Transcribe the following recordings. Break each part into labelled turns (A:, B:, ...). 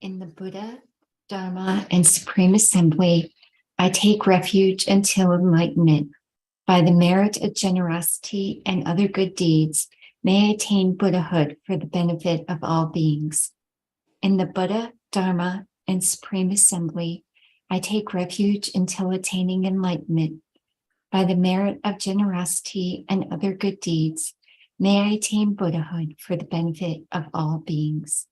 A: In the Buddha, Dharma, and Supreme Assembly, I take refuge until enlightenment. By the merit of generosity and other good deeds, may I attain Buddhahood for the benefit of all beings. In the Buddha, Dharma, and Supreme Assembly, I take refuge until attaining enlightenment. By the merit of generosity and other good deeds, may I attain Buddhahood for the benefit of all beings.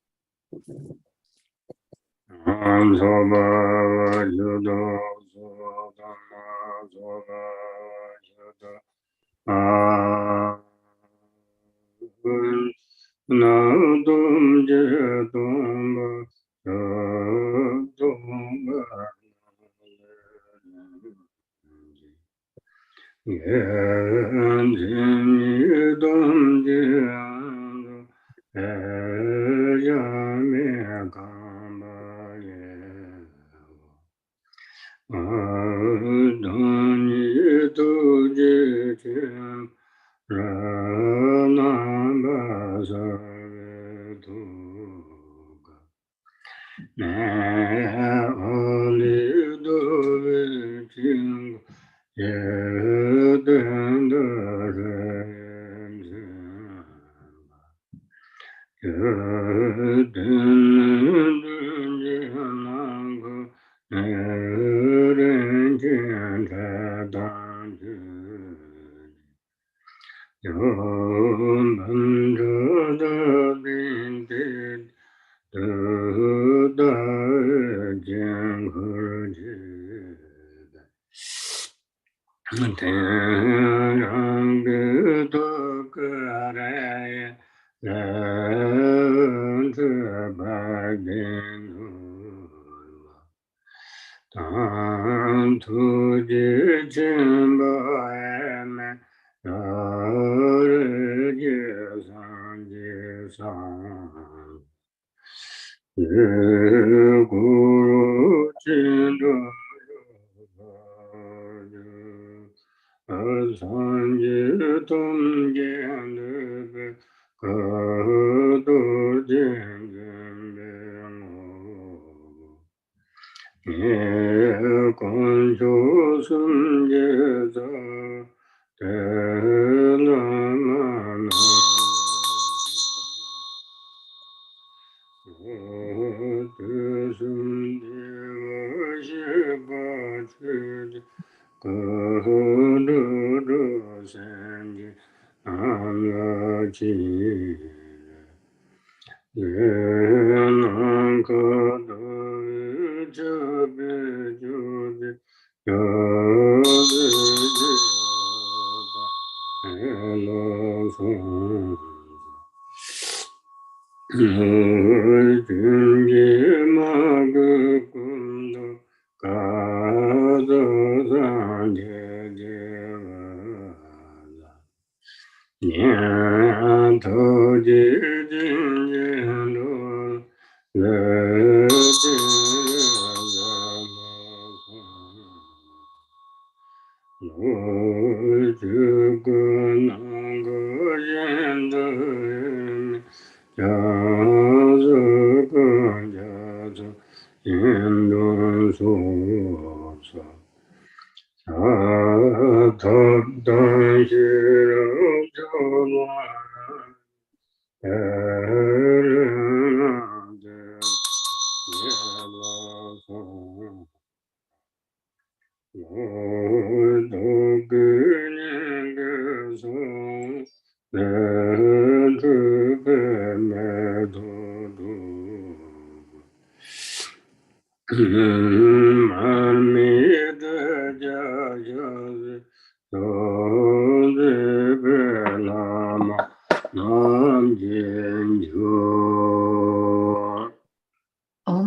A: Lama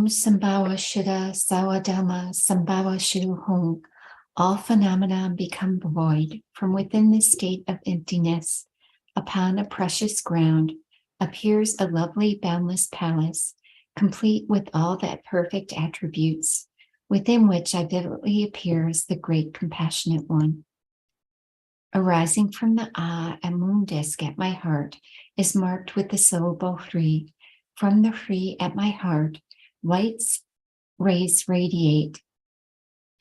A: Om Sambhava Shuddha Sawadama Sambhava Shuddha Hum. All phenomena become void from within the state of emptiness. Upon a precious ground appears a lovely boundless palace, complete with all the perfect attributes, within which vividly appears the great compassionate one. Arising from the and moon disk at my heart is marked with the syllable Hri. From the Hri at my heart, white rays radiate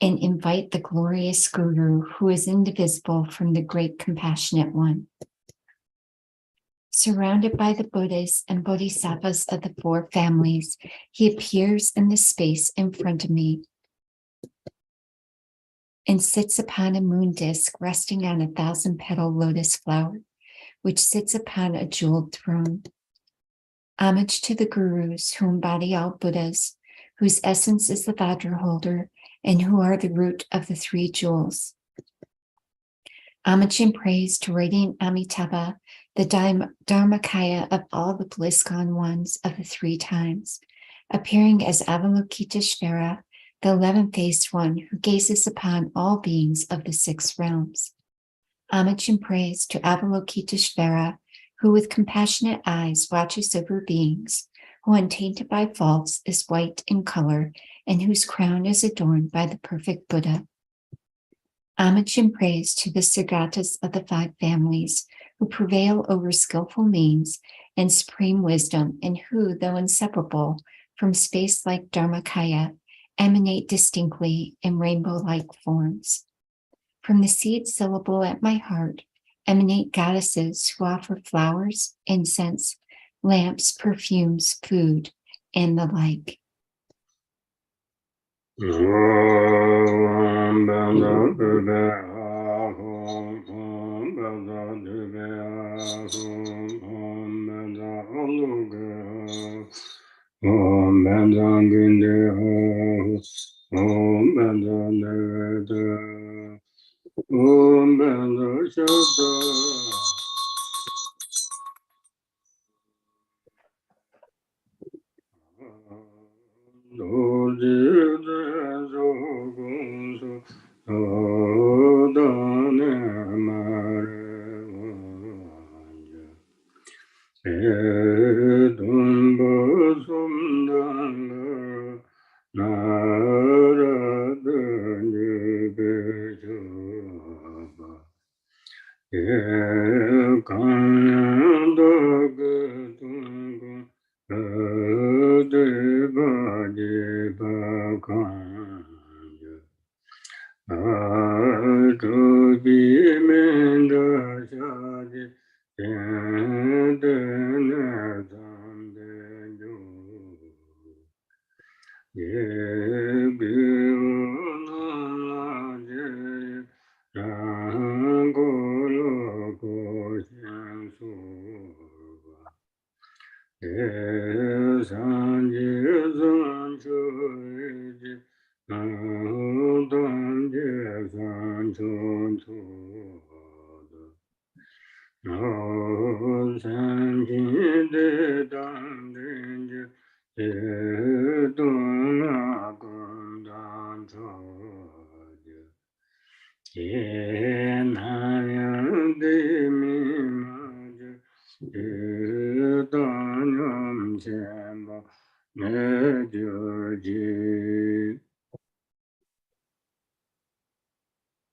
A: and invite the glorious Guru who is indivisible from the great compassionate one. Surrounded by the Buddhas and Bodhisattvas of the four families, he appears in the space in front of me and sits upon a moon disk resting on a 1,000-petal lotus flower, which sits upon a jeweled throne. Homage to the Gurus who embody all Buddhas, whose essence is the Vajra holder, and who are the root of the three jewels. Homage and praise to radiant Amitabha, the Dharmakaya of all the bliss-gone ones of the three times, appearing as Avalokiteshvara, the 11-faced one who gazes upon all beings of the 6 realms. Homage and praise to Avalokiteshvara, who with compassionate eyes watches over beings, who untainted by faults is white in color, and whose crown is adorned by the perfect Buddha. Homage and praise to the Sagatas of the 5 families, who prevail over skillful means and supreme wisdom, and who, though inseparable from space like Dharmakaya, emanate distinctly in rainbow-like forms. From the seed syllable at my heart emanate goddesses who offer flowers, incense, lamps, perfumes, food, and the like.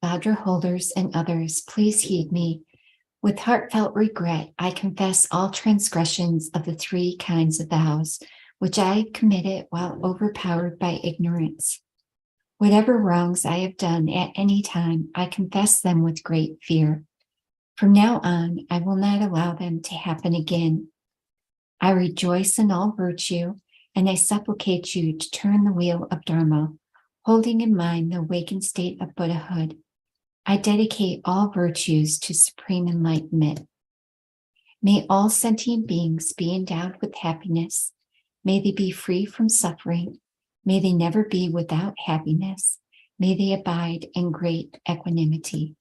A: Vajra holders and others, please heed me. With heartfelt regret, I confess all transgressions of the 3 kinds of vows, which I committed while overpowered by ignorance. Whatever wrongs I have done at any time, I confess them with great fear. From now on, I will not allow them to happen again. I rejoice in all virtue, and I supplicate you to turn the wheel of Dharma, holding in mind the awakened state of Buddhahood. I dedicate all virtues to supreme enlightenment. May all sentient beings be endowed with happiness. May they be free from suffering. May they never be without happiness. May they abide in great equanimity.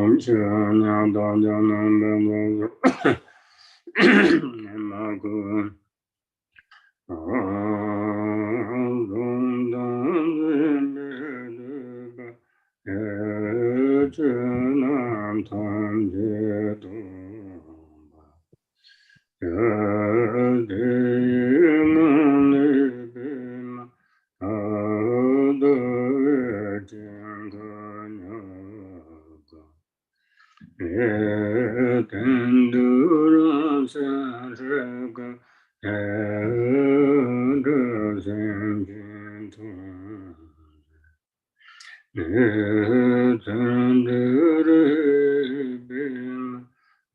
B: Om Shanya Danjanam Benzo Nemaku Echenam Tanje Tumba Yadeyinam Nibima Adavechinkanyaga Etendura Sanshaka Edasenjintum Etenduribim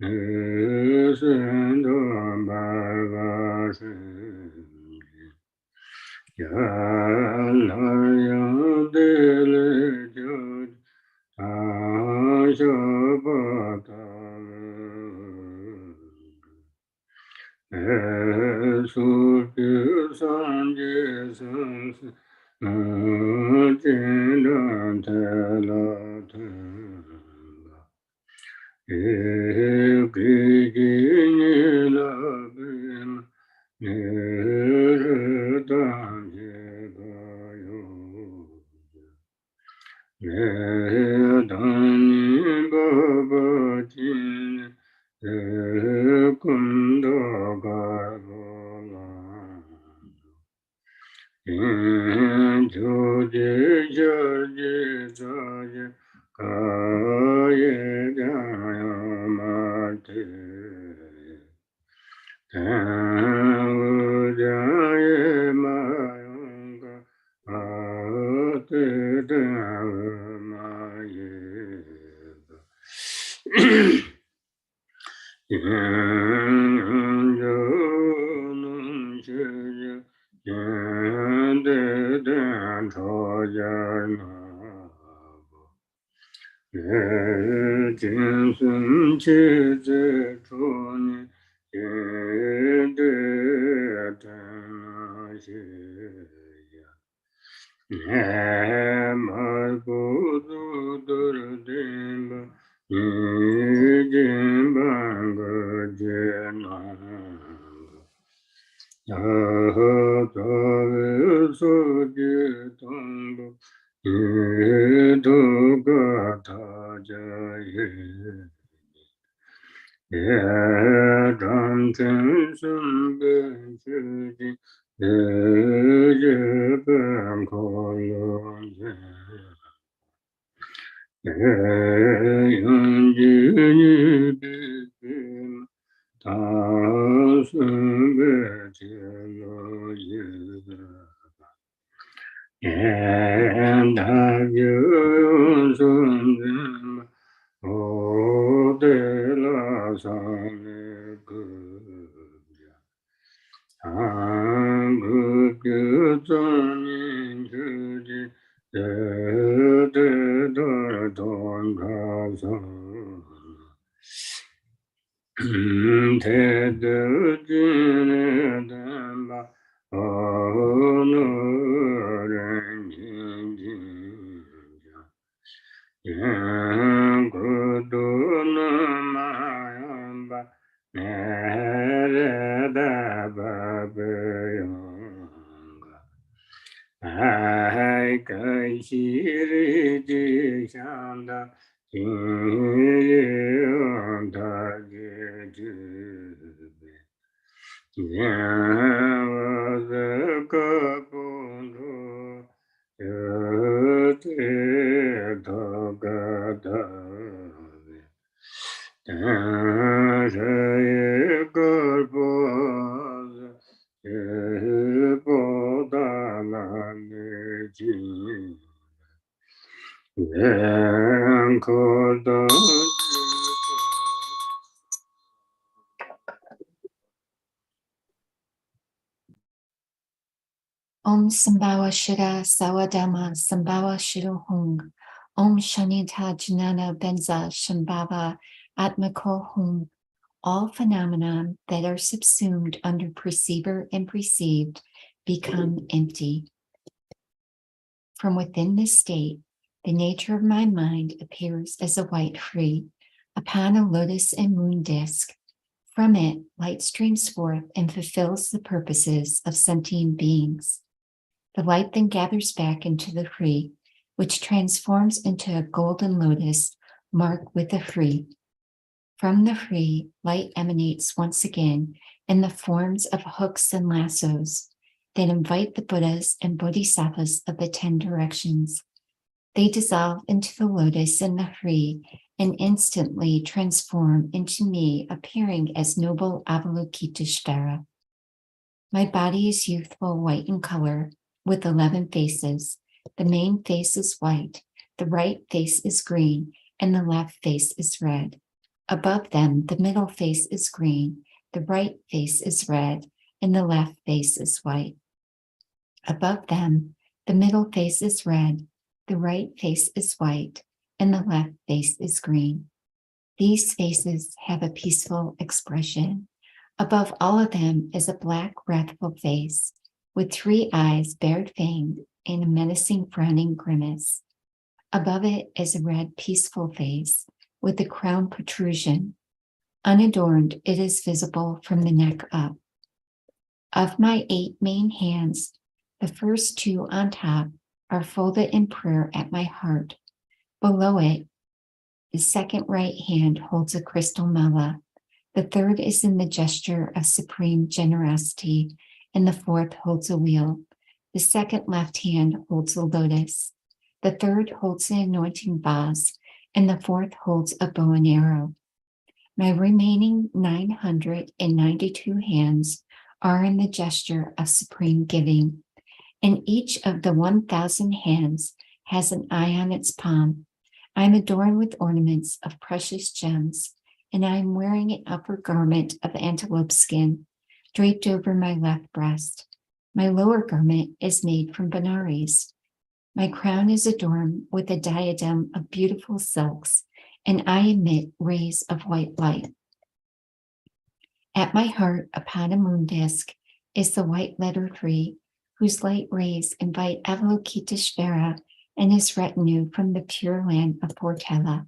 B: Esendambhavasinji Yalayadele Esupyu Sanje Sansi Jindan Telatemba Ekijinilabim Niretan Jebayo Vedani Babajin Ekunda Gargolan Injoje Jarje Zaje Kaye Gayamate Tavujaye Mayunga Ate Davamayega Yanjanam Shaya Yandedan Chojanava Jinsun Chize Chuni Yendetana Shaya Namagudu Durdimba Nijimbanga Jenanga Ahatawe Sujitambu Nidugata Jaye Yedam Chinsun Benchuji Yejeben Koyonje Yunjini Bibim Tasun Bechelo Yedaba Yendagyo Sundim O de la Sane Gubya Angubya Zanin Juji De Don Kazan Te de Jine Damba Onuren Jinja Yankuduna Mayamba Nereda Babayanga Ai Kaishiri Jishanda Yonta Jejube Yavazakapundu Yote Togadave Tajaye Karpoza Yepodalane Jin Yankoda
A: Om Sambhawa Shira Sawadama Sambhawa Shirohung. Om Shanita Janana Benza Shambhava Atmako Hung. All phenomena that are subsumed under perceiver and perceived become empty. From within this state, The nature of my mind appears as a white free upon a lotus and moon disk. From it, light streams forth and fulfills the purposes of sentient beings. The light then gathers back into the free, which transforms into a golden lotus marked with a free. From the free, light emanates once again in the forms of hooks and lassos that invite the Buddhas and Bodhisattvas of the 10 directions. They dissolve into the lotus and the free and instantly transform into me, appearing as noble Avalokiteshvara. My body is youthful white in color, with 11 faces. The main face is white, the right face is green, and the left face is red. Above them, the middle face is green, the right face is red, and the left face is white. Above them, the middle face is red, the right face is white, and the left face is green. These faces have a peaceful expression. Above all of them is a black, wrathful face, with 3 eyes bared-fanged and a menacing frowning grimace. Above it is a red, peaceful face, with a crown protrusion. Unadorned, it is visible from the neck up. Of my 8 main hands, the first 2 on top are folded in prayer at my heart. Below it, the second right hand holds a crystal mala. The third is in the gesture of supreme generosity, and the fourth holds a wheel. The second left hand holds a lotus. The third holds an anointing vase, and the fourth holds a bow and arrow. My remaining 992 hands are in the gesture of supreme giving, and each of the 1,000 hands has an eye on its palm. I am adorned with ornaments of precious gems, and I am wearing an upper garment of antelope skin, draped over my left breast. My lower garment is made from Benares. My crown is adorned with a diadem of beautiful silks, and I emit rays of white light. At my heart, upon a moon disk, is the white letter 3, whose light rays invite Avalokiteshvara and his retinue from the pure land of Portela.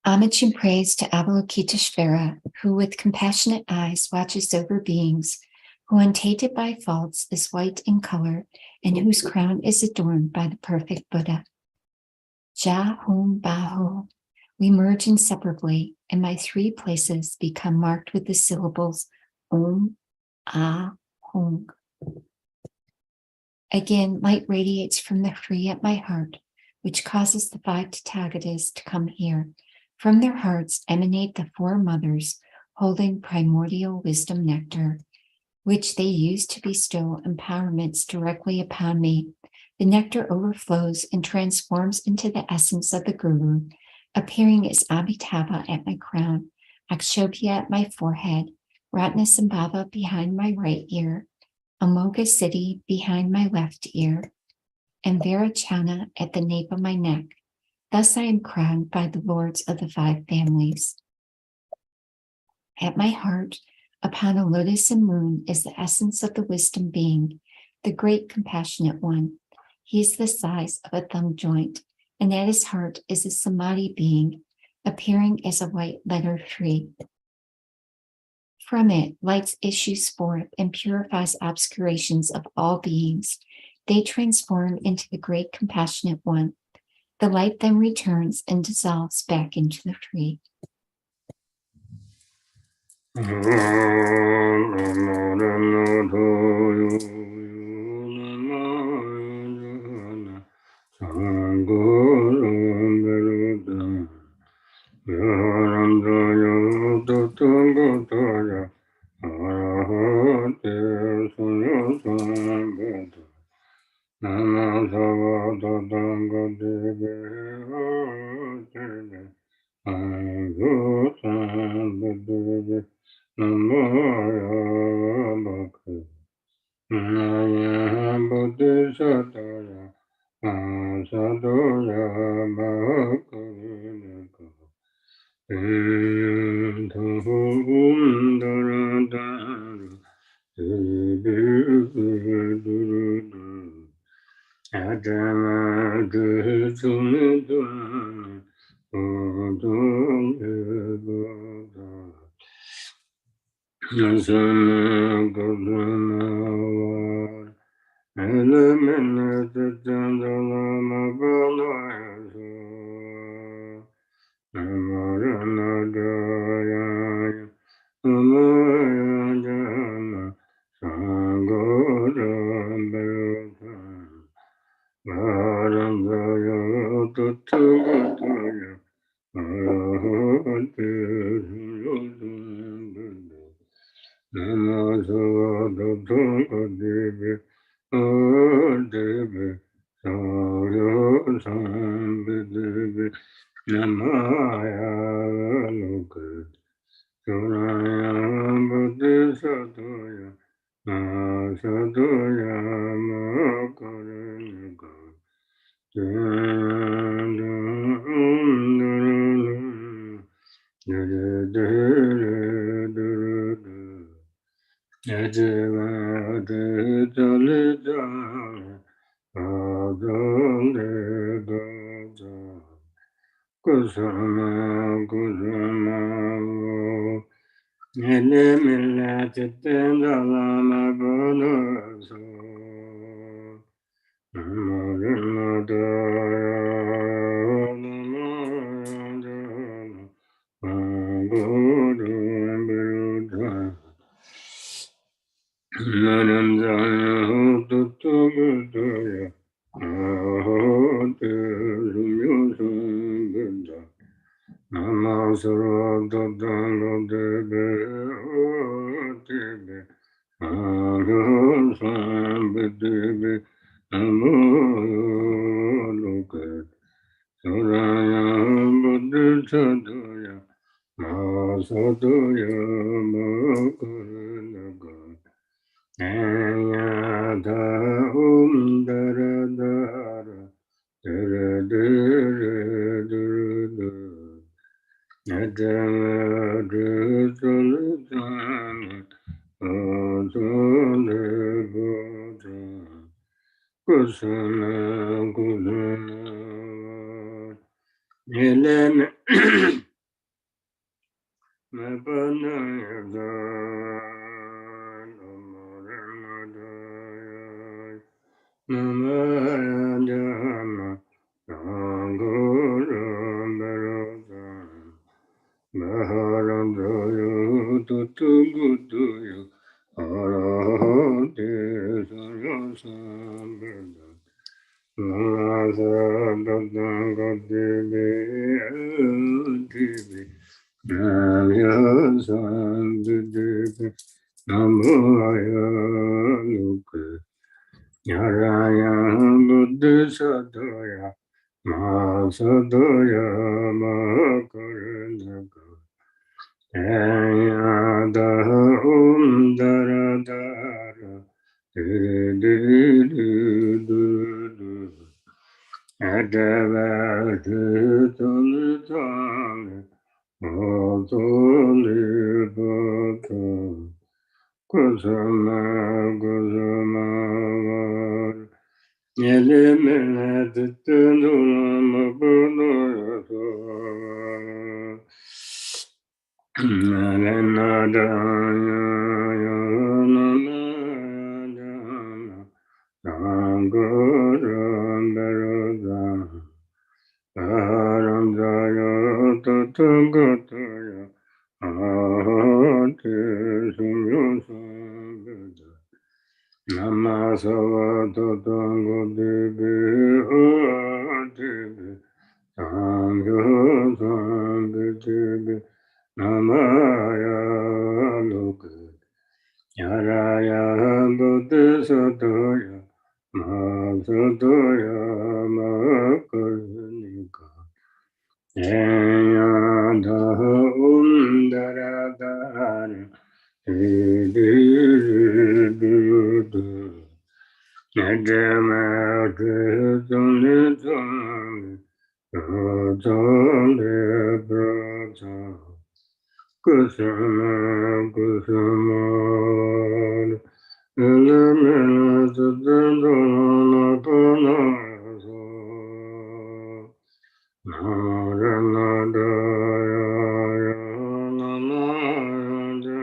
A: Homage and praise to Avalokiteshvara, who with compassionate eyes watches over beings, who untainted by faults is white in color, and whose crown is adorned by the perfect Buddha. Ja Hum Baho, we merge inseparably, and my three places become marked with the syllables Om, Ah, Hung. Again, light radiates from the tree at my heart, which causes the 5 Tathagatas to come here. From their hearts emanate the 4 mothers holding primordial wisdom nectar, which they use to bestow empowerments directly upon me. The nectar overflows and transforms into the essence of the Guru, appearing as Amitabha at my crown, Akshobhya at my forehead, Ratnasambhava behind my right ear, Amoga Siddhi behind my left ear, and Virachana at the nape of my neck. Thus I am crowned by the lords of the 5 families. At my heart, upon a lotus and moon, is the essence of the wisdom being, the great compassionate one. He is the size of a thumb joint, and at his heart is a samadhi being, appearing as a white letter tree. From it, light issues forth and purifies obscurations of all beings. They transform into the great compassionate one. The light then returns and dissolves back into the tree.
B: Namo Loka Soraya Buddha Masadoya Makaranaga Ayata Daradara Daradara Nadara Kusana Kusana Elena Mapanayada Namaranadaya Namayadana Nangurambarada Maharandaya Tutugutuya Arahate Sarasambada Namasadadangadivi Namyasandidivi Namaya Luka Yaraya Buddhisadaya Masadaya Makaranaka Ayada Daradara Dirididu Adavaditalitana Otolibata Kusama Kusama Eliminatitandulama Buddhayasa Nalenadaya Nalenadaya Sangarambarada Aramdaya Tatangataya Ahate Sumyosambhada Namasava Tatangadevi Adevi Sangyosambhitivi Namaya Loka Yaraya Buddhisadaya Masadaya Makanika Ayada Daradara Diridudu Najama Kritunitani Ratale Prata Kusama Kusama Elemena Tatandana Panasa Naranadaya Namayada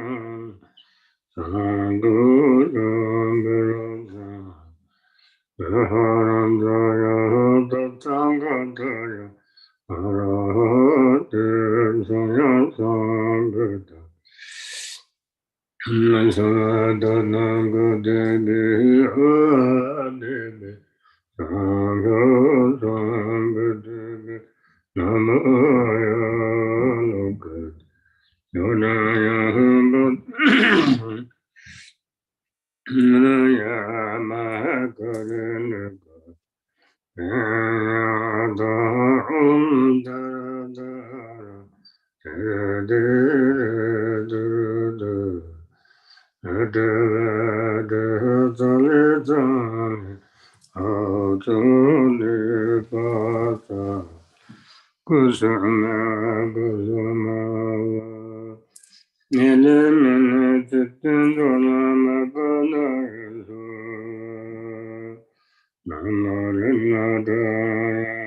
B: Sangurambarasa Saharandaya Tatsangataya Arahate Sanyasambhata Nasadanagadebe Adebe Sanghasambhadebe Namaya Loka Yonaya Naya Mahakaranaka Ayada Daradara Dirididu Adavaditalitani Atulipata Kusama Kusama Eliminatitindulama Panayasu Namarinadaya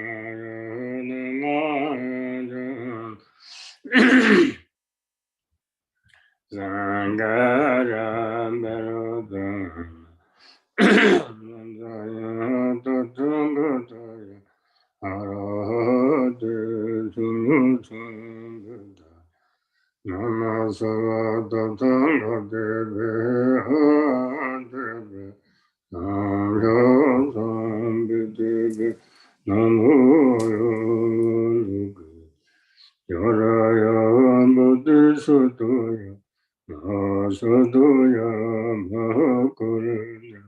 B: Namayada Sangara Meroda Nandaya Tatangataya Arahate Sumyusambhada Namasava Tatangatebe Adebe Sanghasambhitivi Namo Yoga Yaraya Buddhisadaya Masadaya Mahakarana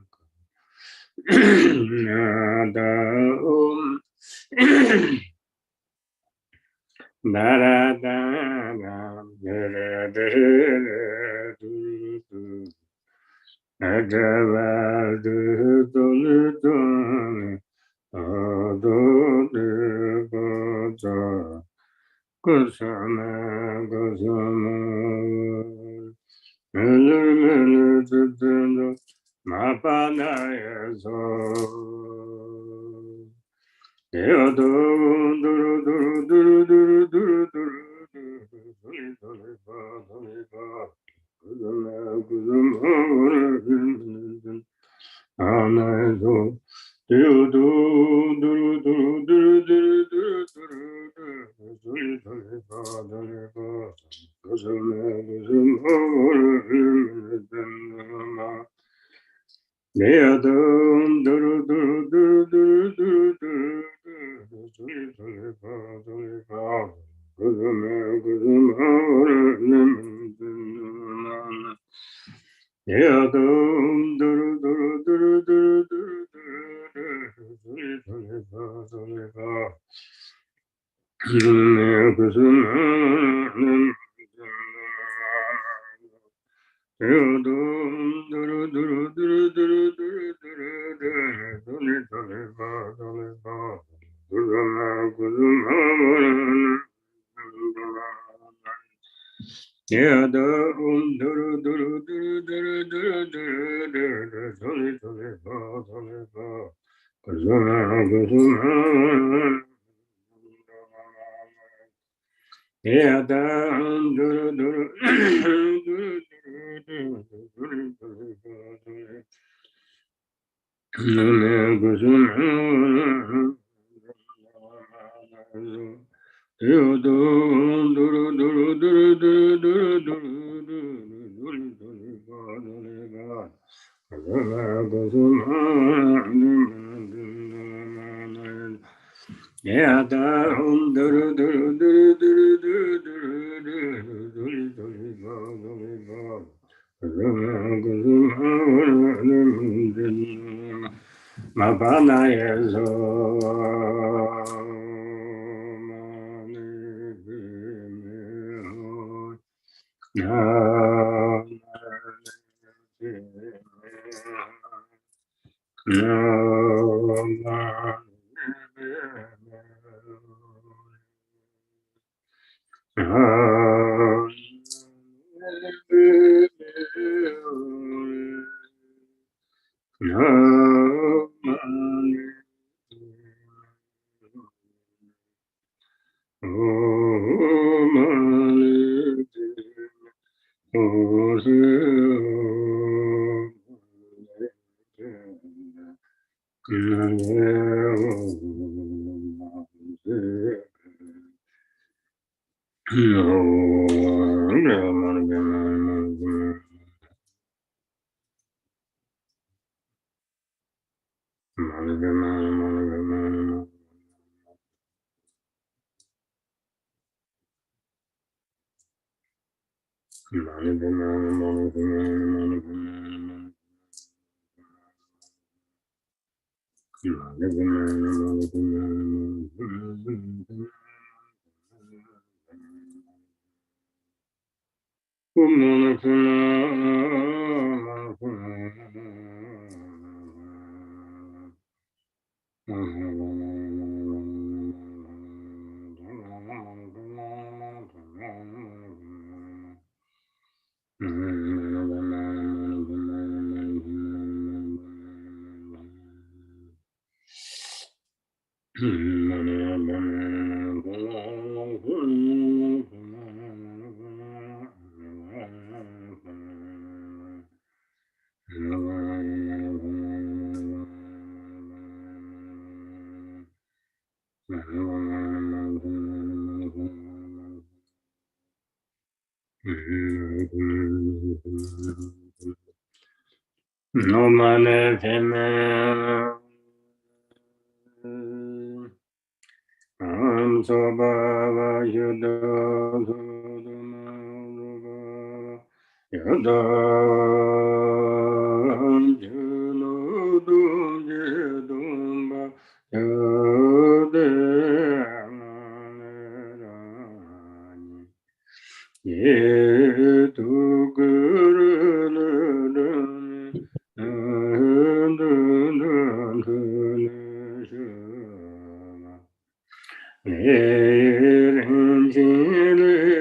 B: 人心里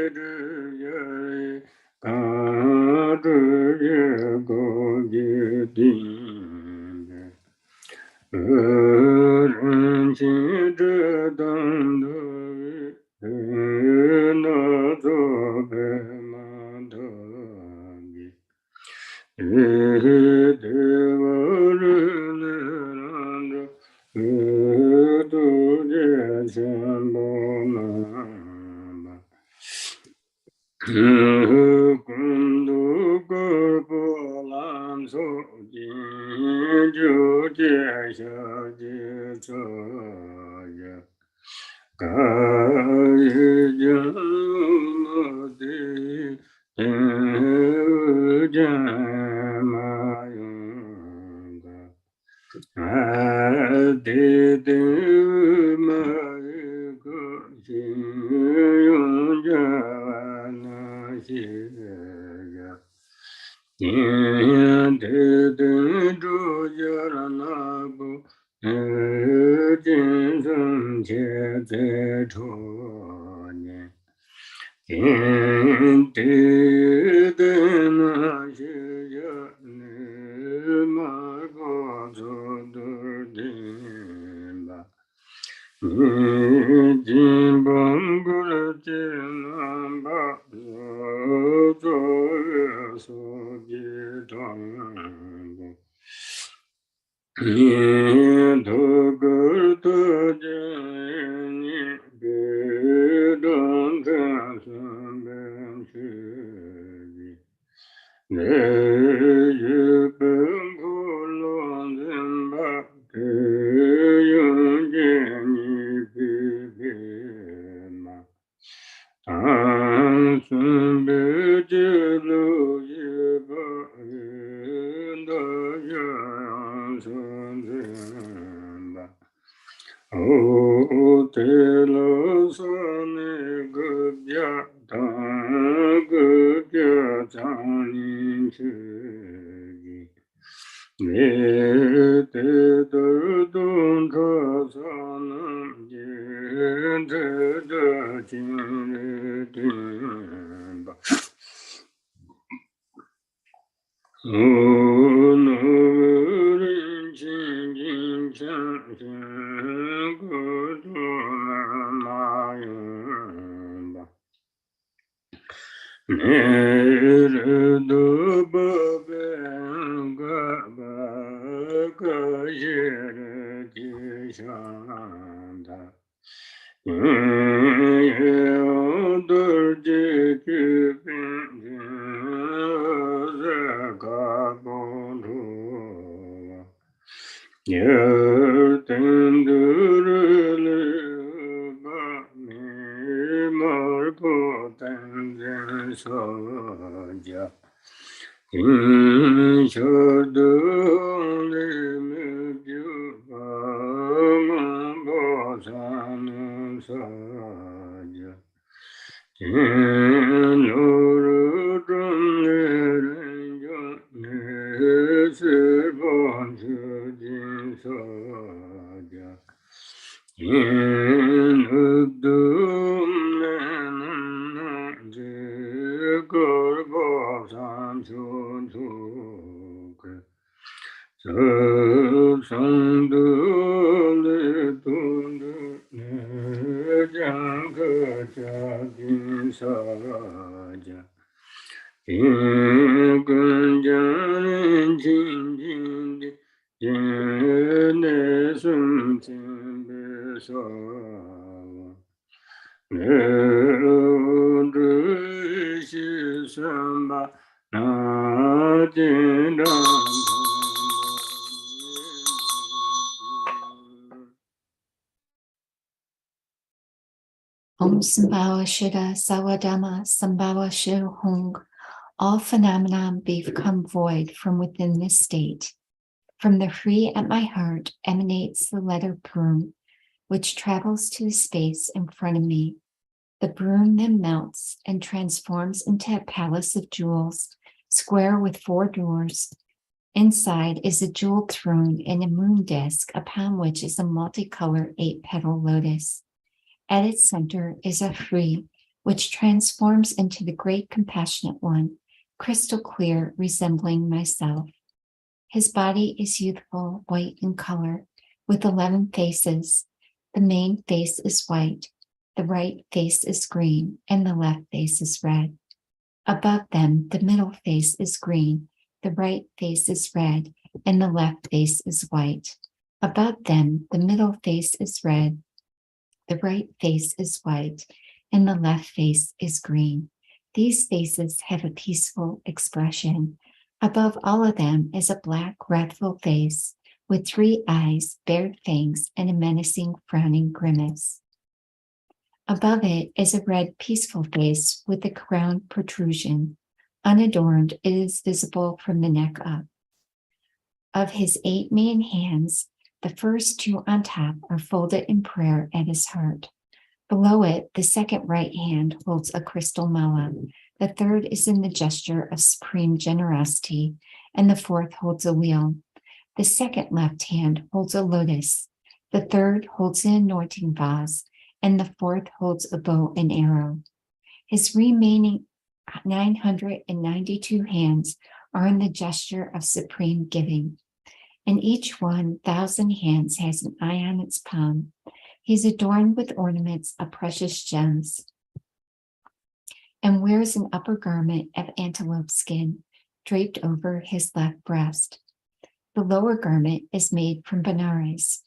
B: 只有高度越高越定，人心只等的那座白马的比，对我人让着。都见千宝马，公路过波浪走进，就见小姐车呀，该一江我的见马用的。弟弟们个心永着那些呀，今天的主角那不今生且在初年，今天的那些呀，你马过走的定吧。你金帮过了金南巴，我做所的庄吧。你头个的见你别当看身边去。你日本苦浪人吧，永见你别别嘛。当孙别之路也把人的样生人吧。哦，对了，说那个家当个家长你去，你得得动车上能见这今日定吧。努力亲近相信各种马用吧，每日都不变个些的吉祥的，有的结局变个不住，有等的人把你马不等人说家，今晓得你们就把我不上能说家。今日中的人用你是放出金说家，今日都能这个不上出个，这上的来东的你讲个家庭啥家。今跟家人亲近的，今日生前别说，我这些什么那点让。
A: Om Sambhava Shida Sawadama Sambhava Shida Hong. All phenomena become void from within this state. From the free at my heart emanates the letter broom, which travels to the space in front of me. The broom then melts and transforms into a palace of jewels, square with 4 doors. Inside is a jeweled throne and a moon disk upon which is a multicolored 8-petal lotus. At its center is a Free, which transforms into the great compassionate one, crystal clear, resembling myself. His body is youthful, white in color, with 11 faces. The main face is white, the right face is green, and the left face is red. Above them, the middle face is green, the right face is red, and the left face is white. Above them, the middle face is red, the right face is white, and the left face is green. These faces have a peaceful expression. Above all of them is a black, wrathful face with 3 eyes, bared fangs, and a menacing, frowning grimace. Above it is a red, peaceful face with a crown protrusion. Unadorned, it is visible from the neck up. Of his 8 main hands, the first 2 on top are folded in prayer at his heart. Below it, the second right hand holds a crystal mala. The third is in the gesture of supreme generosity, and the fourth holds a wheel. The second left hand holds a lotus. The third holds an anointing vase, and the fourth holds a bow and arrow. His remaining 992 hands are in the gesture of supreme giving. And each 1,000 hands has an eye on its palm. He's adorned with ornaments of precious gems and wears an upper garment of antelope skin draped over his left breast. The lower garment is made from Benares.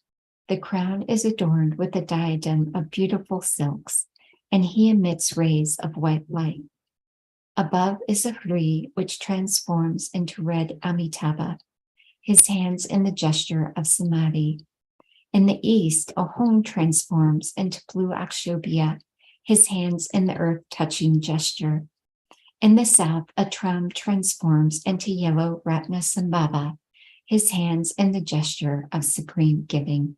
A: The crown is adorned with a diadem of beautiful silks, and he emits rays of white light. Above is a Hri, which transforms into red Amitabha, his hands in the gesture of Samadhi. In the east, a Hong transforms into blue Akshobhya, his hands in the earth-touching gesture. In the south, a Tram transforms into yellow Ratnasambhava, his hands in the gesture of supreme giving.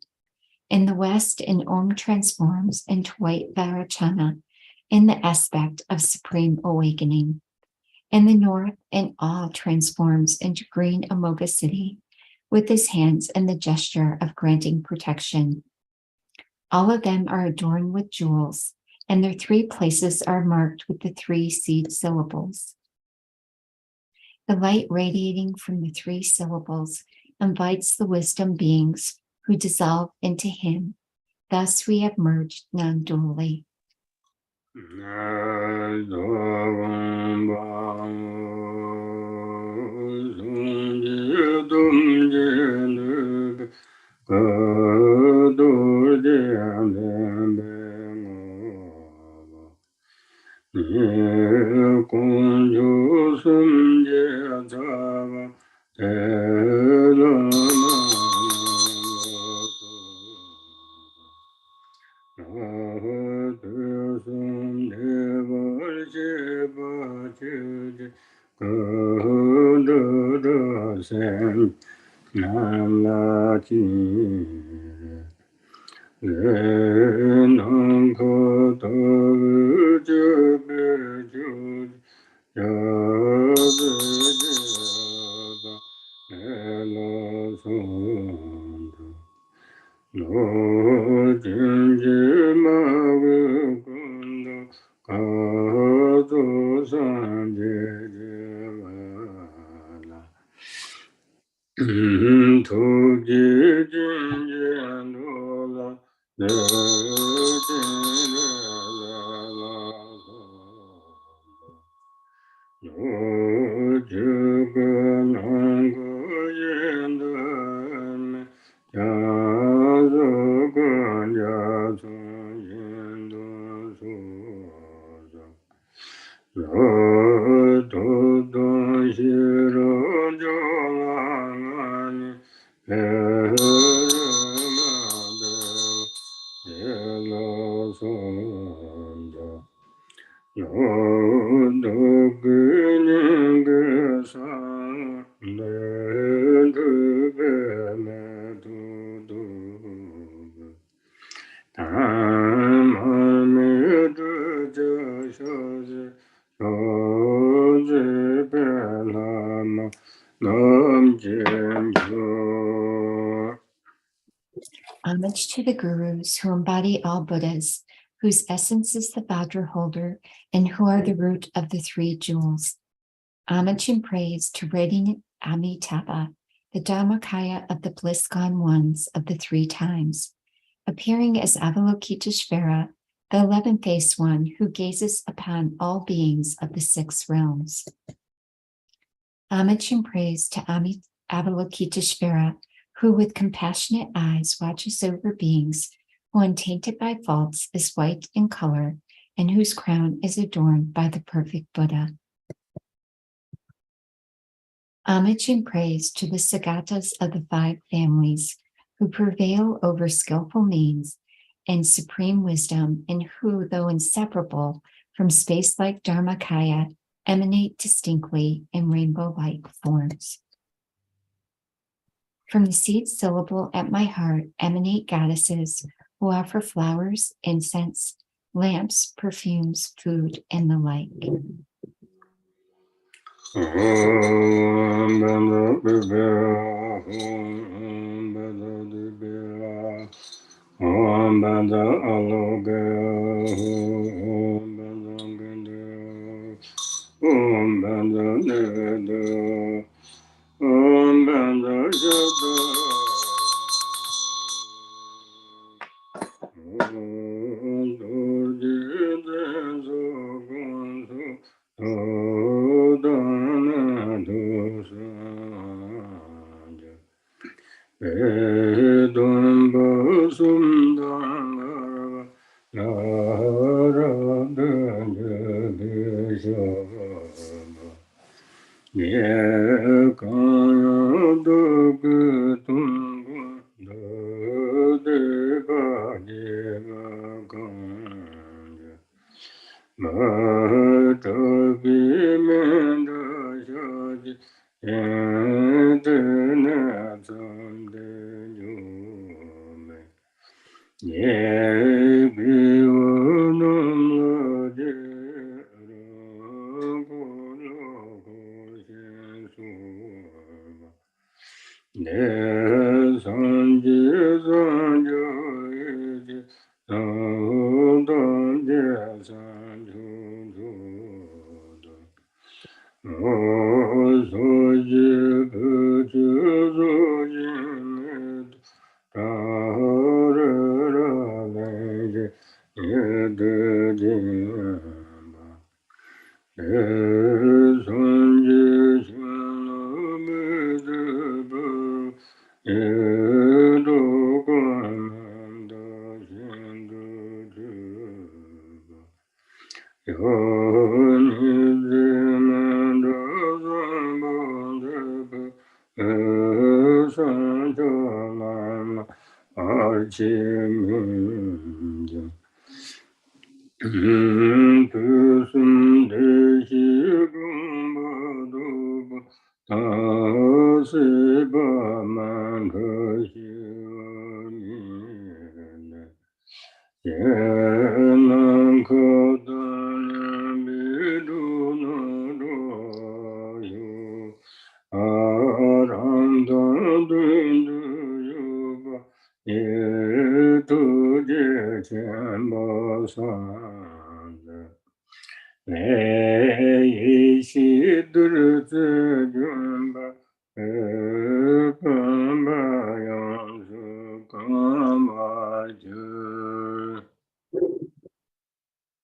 A: In the west, an Om transforms into white Varachana, in the aspect of supreme awakening. In the north, an Awe transforms into green Amoga city, with his hands in the gesture of granting protection. All of them are adorned with jewels, and their 3 places are marked with the 3 seed syllables. The light radiating from the 3 syllables invites the wisdom beings who dissolve into him. Thus we have merged non-dually. Homage to the gurus who embody all Buddhas, whose essence is the Vajra holder, and who are the root of the three jewels. Homage and praise to Radiant Amitabha, the Dharmakaya of the bliss-gone ones of the three times, appearing as Avalokiteshvara, the 11-faced one who gazes upon all beings of the six realms. Homage and praise to Avalokiteshvara, who with compassionate eyes watches over beings, who untainted by faults is white in color, and whose crown is adorned by the perfect Buddha. Homage and praise to the Sagatas of the five families, who prevail over skillful means and supreme wisdom, and who, though inseparable from space-like Dharmakaya, emanate distinctly in rainbow-like forms. From the seed syllable at my heart emanate goddesses who offer flowers, incense, lamps, perfumes, food, and the like.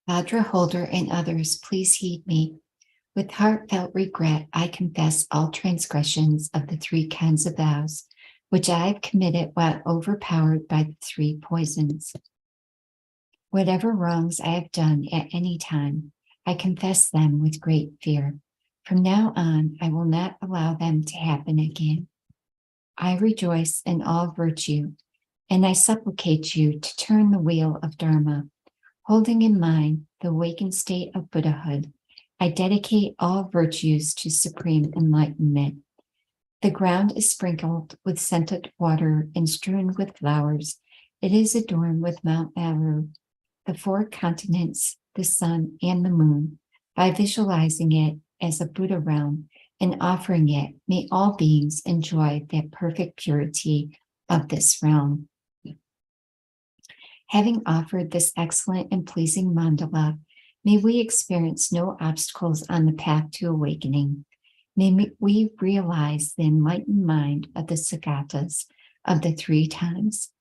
A: Vajra holder and others, please heed me. With heartfelt regret, I confess all transgressions of the three kinds of vows, which I have committed while overpowered by the three poisons. Whatever wrongs I have done at any time, I confess them with great fear. From now on, I will not allow them to happen again. I rejoice in all virtue, and I supplicate you to turn the wheel of Dharma. Holding in mind the awakened state of Buddhahood, I dedicate all virtues to supreme enlightenment. The ground is sprinkled with scented water and strewn with flowers. It is adorned with Mount Meru, the four continents, the sun, and the moon. By visualizing it as a Buddha realm and offering it, may all beings enjoy that perfect purity of this realm. Having offered this excellent and pleasing mandala, may we experience no obstacles on the path to awakening. May we realize the enlightened mind of the Sagatas of the three times.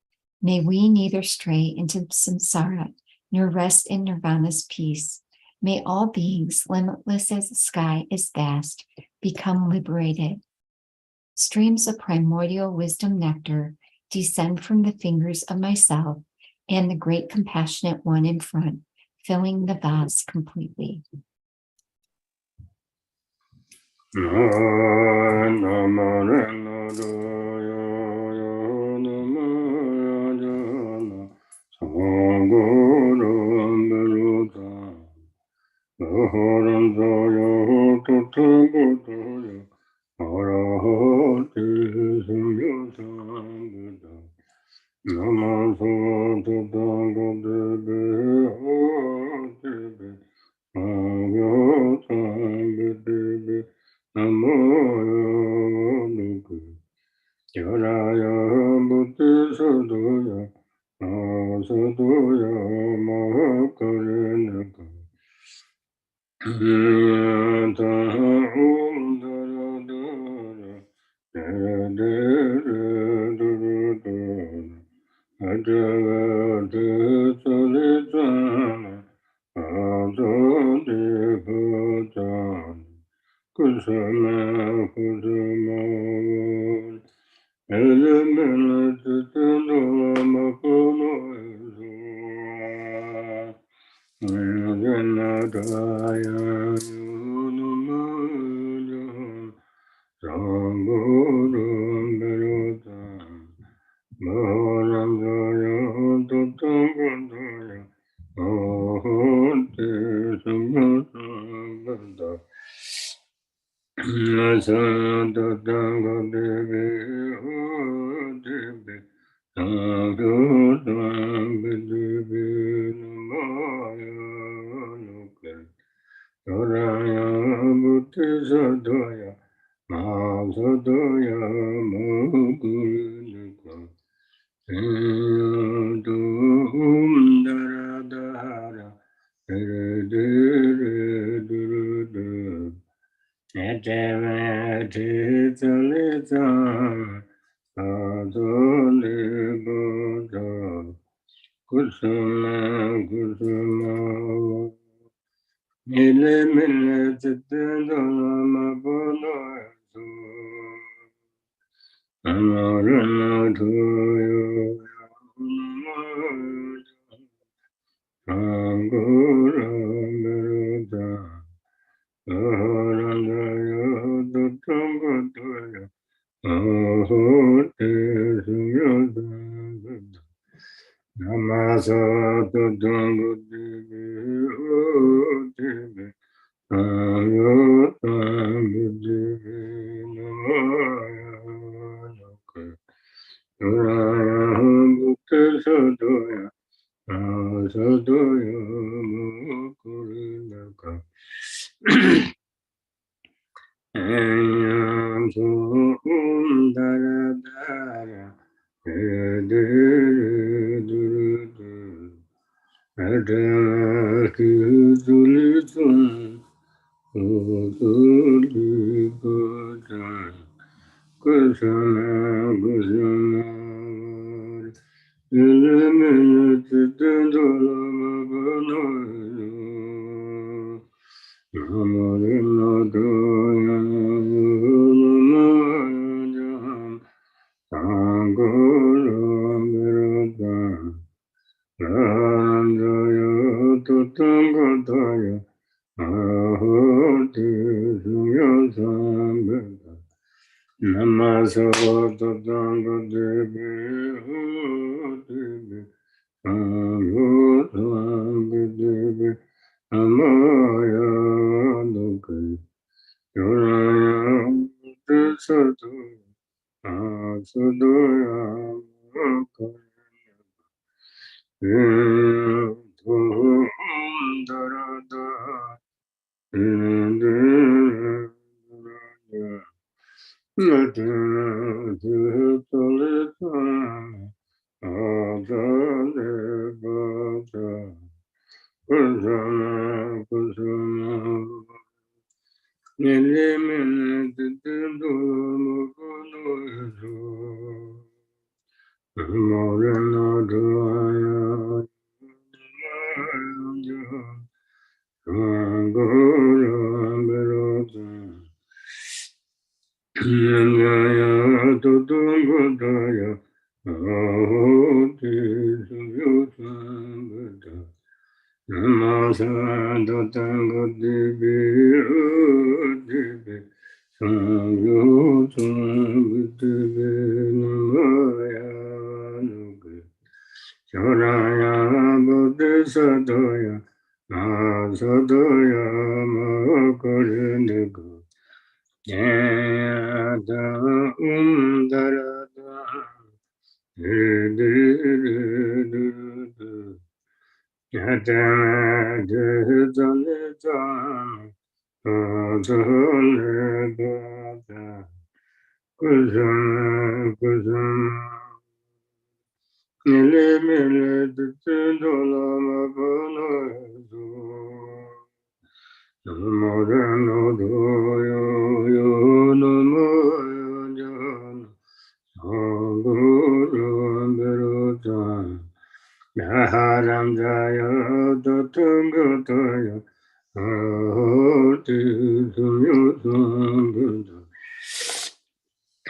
A: May we neither stray into samsara nor rest in nirvana's peace. May all beings, limitless as the sky is vast, become liberated. Streams of primordial wisdom nectar descend from the fingers of myself and the great compassionate one in front, filling the vase completely.
B: kusama kusama nilimene titendo mukono ezo morena daya Angora Berosa Nangaya Tutungodaya Ahoti Suyusambata Namasa Tatangadibi Odibi Sangyotsambitibi Namaya Nugi Charaya Bodhisattva Sadaya Makarindigo Yada Darada Yada Jizalita Adalibata Kusama Kusama Nilimile Titindala Mapanazu Namoreno Doyo Yo Namoyo Jana Sanguru Ambiruta Yaharam Jaya Tatangutaya Ahoti Sumyusambita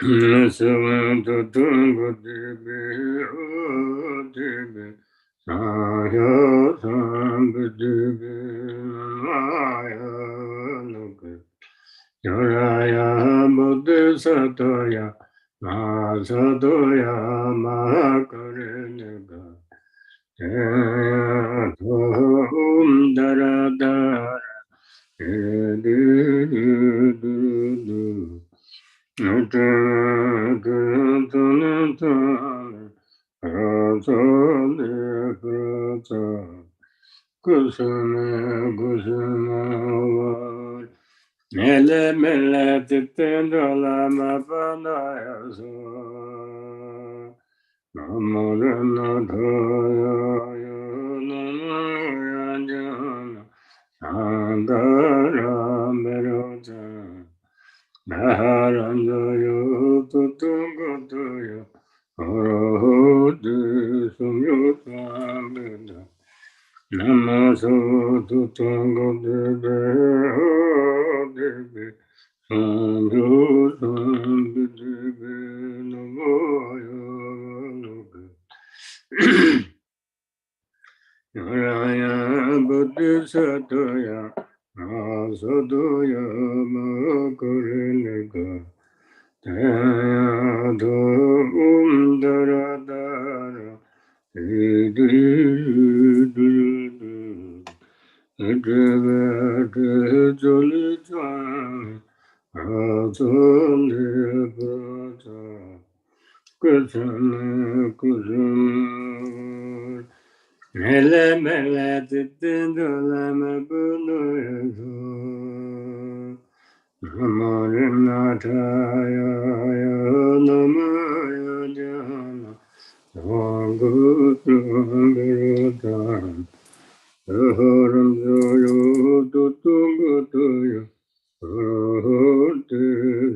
B: Nasavanta Tangutibi Odibi Saya Sambitibi Namaya Nuka Yaraya Bodhisattva Masadoya Mahakarinega Jaya Om Daradara Du Kusama Kusama Mele Mele Titendala Mapanaya Namorana Dhaya Namaya Jana Sangara Merota Naharanjaya Tutungataya Arahoti Sumyutambita Namaso Tutungataya Devi Samyutambitivi Namaya Nuka Yaraya Bodhisattva Asadoya Makarinega Tayado Daradara Idrivati Jolitani Asalibhata Kusama Kusama Mele Mele Titindo Lama Bu Nima Namarinataya Namaya Jana Sangutambirata Aharam Jaya Tutungutaya Arahati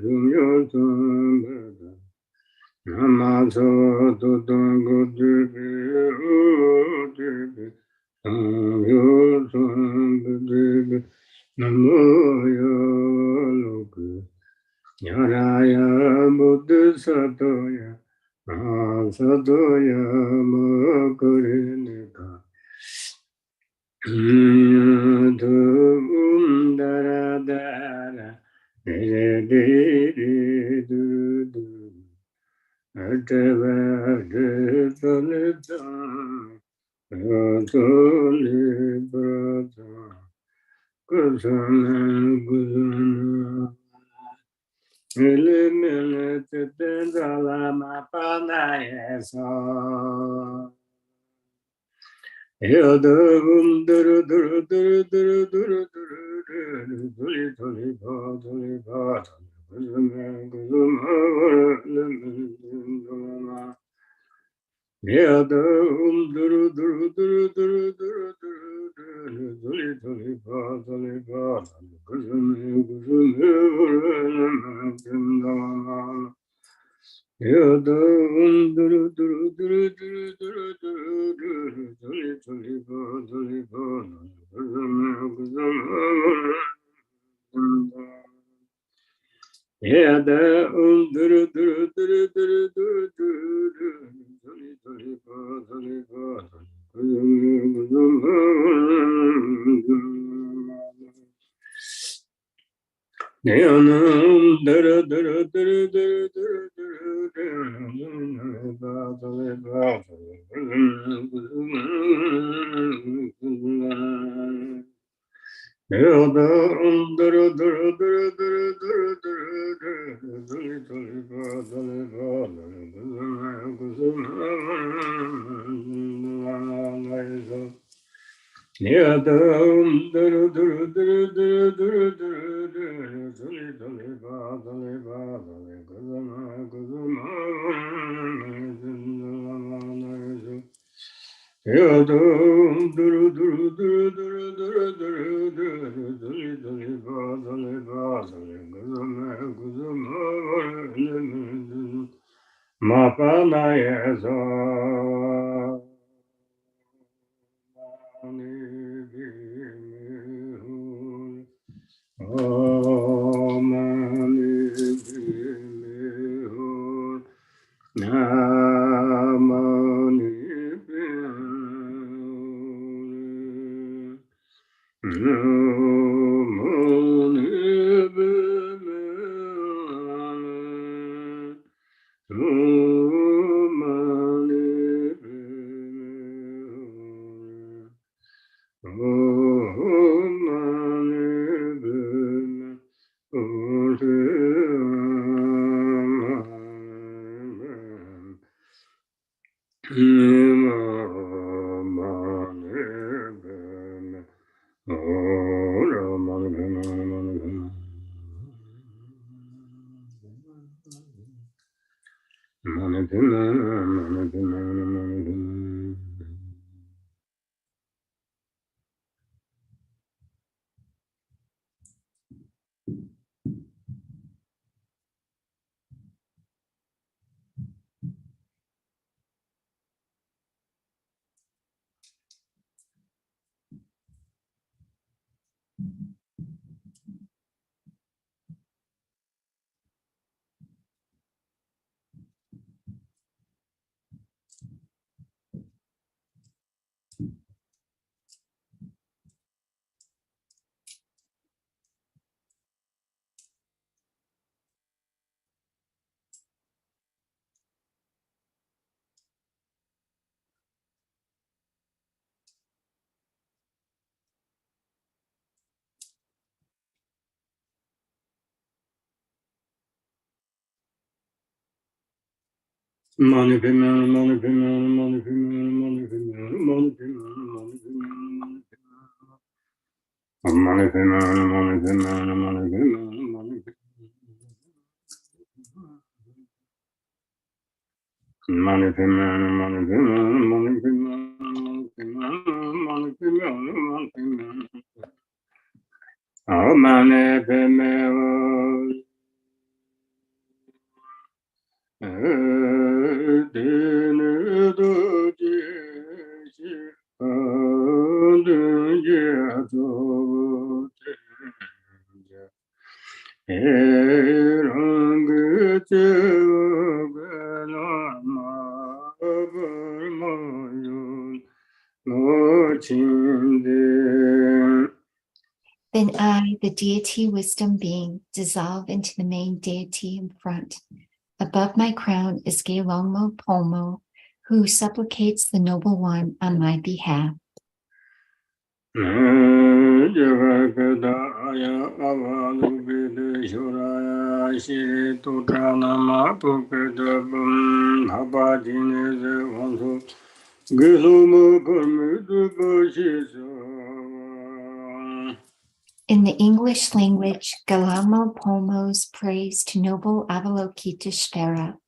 B: Sumyasambhata Namasa Tutungutibi Utibi Samyasambhatibi Namaya Loka Yaraya Bodhisattva Asadoya Makarineka Yadum Daradara Dede Atavaditalitam Atalibrata Kusana Kusana Ilimine Titindala Mapanayasa Yadavum Duru Duru Duru Duru Duru Duru Duri Tuli Ba Tuli Ba Kusama Kusama Limindulama Yadavum Duru Duru Duru Duru Duru Duru
A: Then I, the deity wisdom being, dissolve into the main deity in front. Above my crown is Gelongmo Polmo, who supplicates the noble one on my behalf. In the English language, Gelongmo Polmo's praise to noble Avalokiteshvara.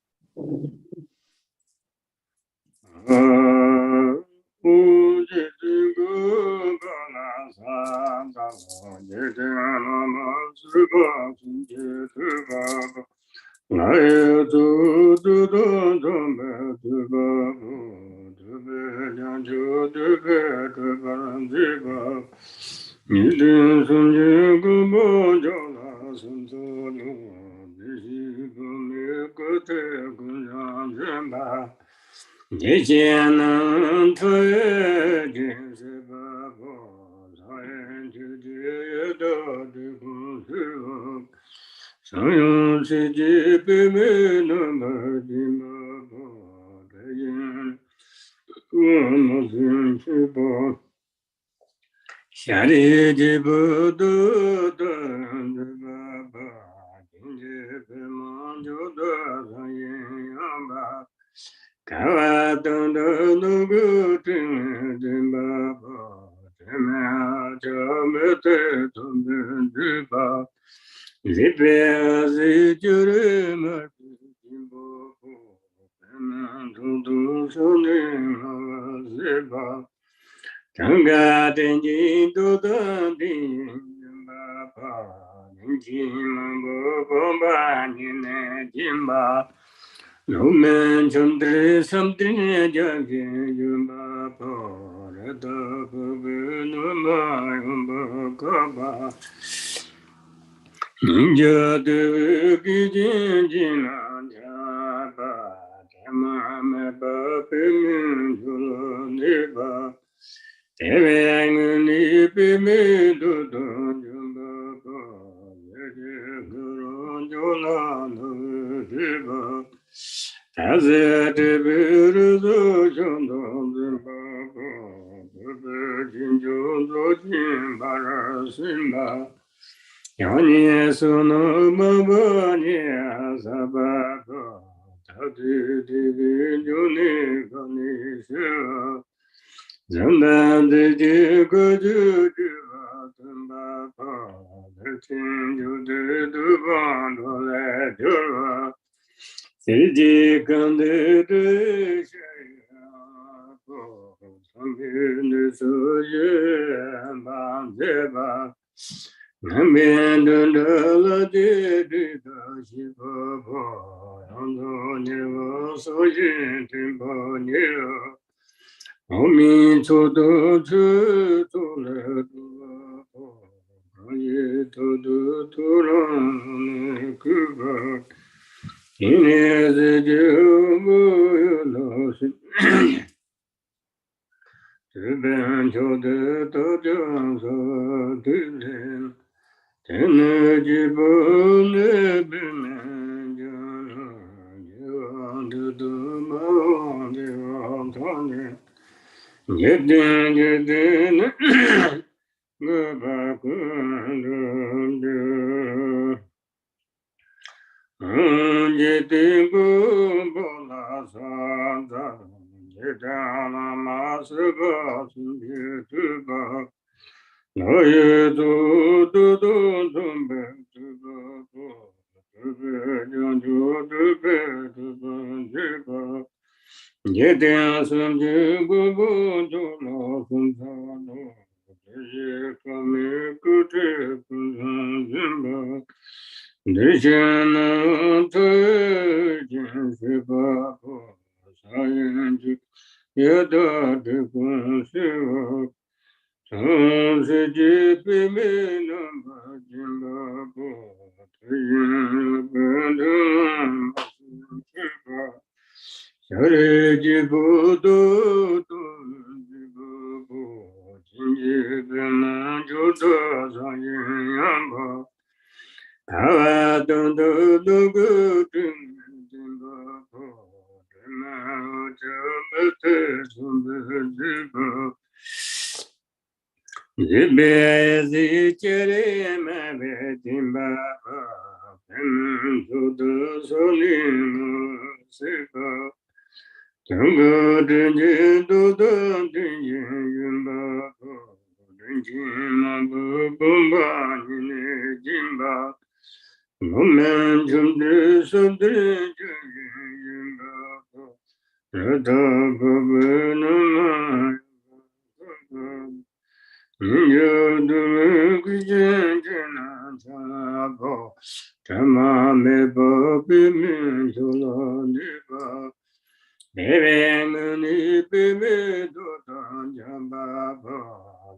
B: 도단 잠바바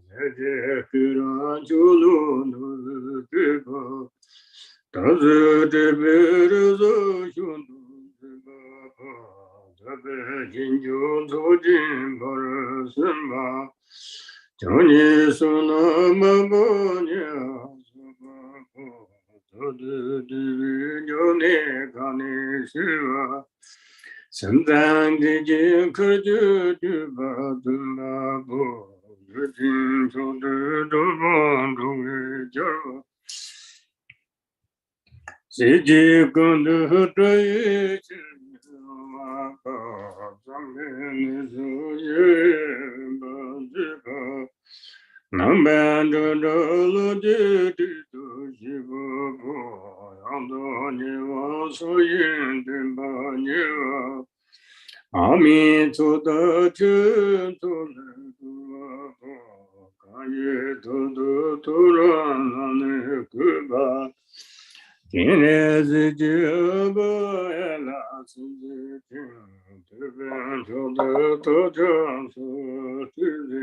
B: 세제 그런 줄로 누르고 다즈데베르조 슌두바바 자베 진주 조진 버스마 전이 소나마보냐 도드드요네 가네시와 선당지지 그주주바드마보 유진조드도본동의저 시지군드드의 질마가 장면에서예반지가 남반도로지도시보고 양도니와 소인된바니와 아미토다춘토르구와고 가예도도토라나네 그바 기네즈지어바엘라 스지진 드벤조도토전소티지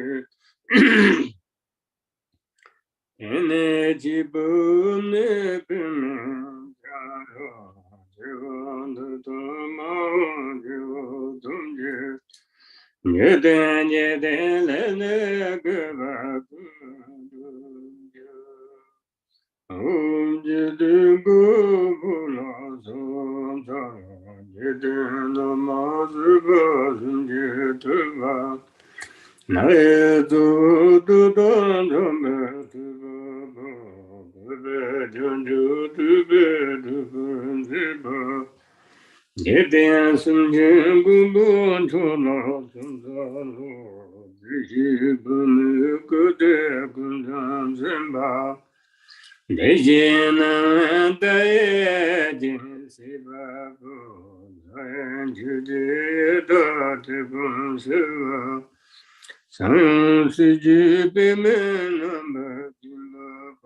B: 에네지분네 비면자로 지원도마원지원동지 예대예대레네 그바군동지 옴지드구불라선자 예대나마즈바순지드바 나의 두두단점에드바바 베베전주드베드분지바 예대한승진구분초나순자로 지시분을 그대군장sem바 내지나다예진시바고 자연주제다대분세와 상시지배면나마진바고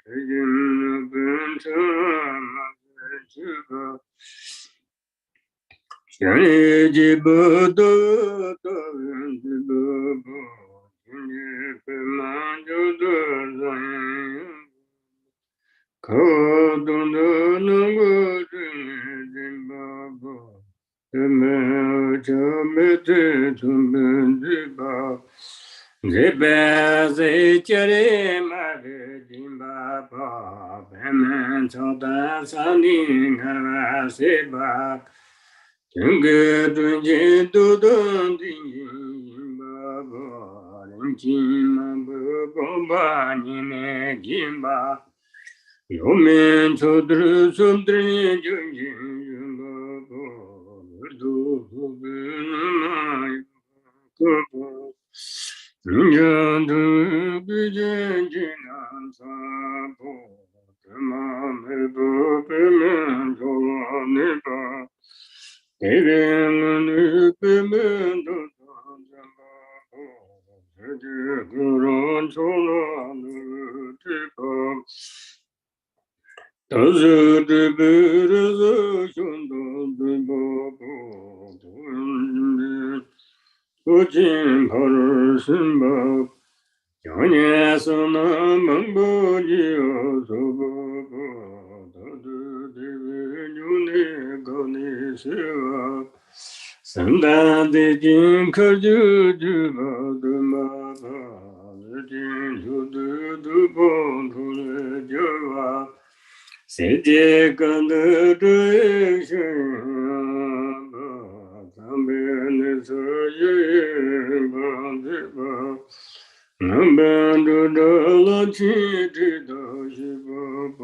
B: 대진분천마주가 샤니지부도도은지부부 진예배만주도자연 거두는거진바부 점메점메테tumben지바 제베제체레마베진바바 베멘초다사닝가세바 증거둔지두둔딩바바 렌치마부고바니네 김바 요멘초드르숨드리중진바바 두부비나마이쿠부 능연두비젠진한사보 드마메부비멘조라니바 대행은으비멘도단장바보 세계그런초라누티바 다즈드베르즈슌도드바보 도진바르신바 영예서나망보지어서바보 다드디베뉴네가니세와 산다디진커주주바드마바 진주드드본토레저와 세제간드르이신바 담베네서예반지바 남반두달라치디다시바보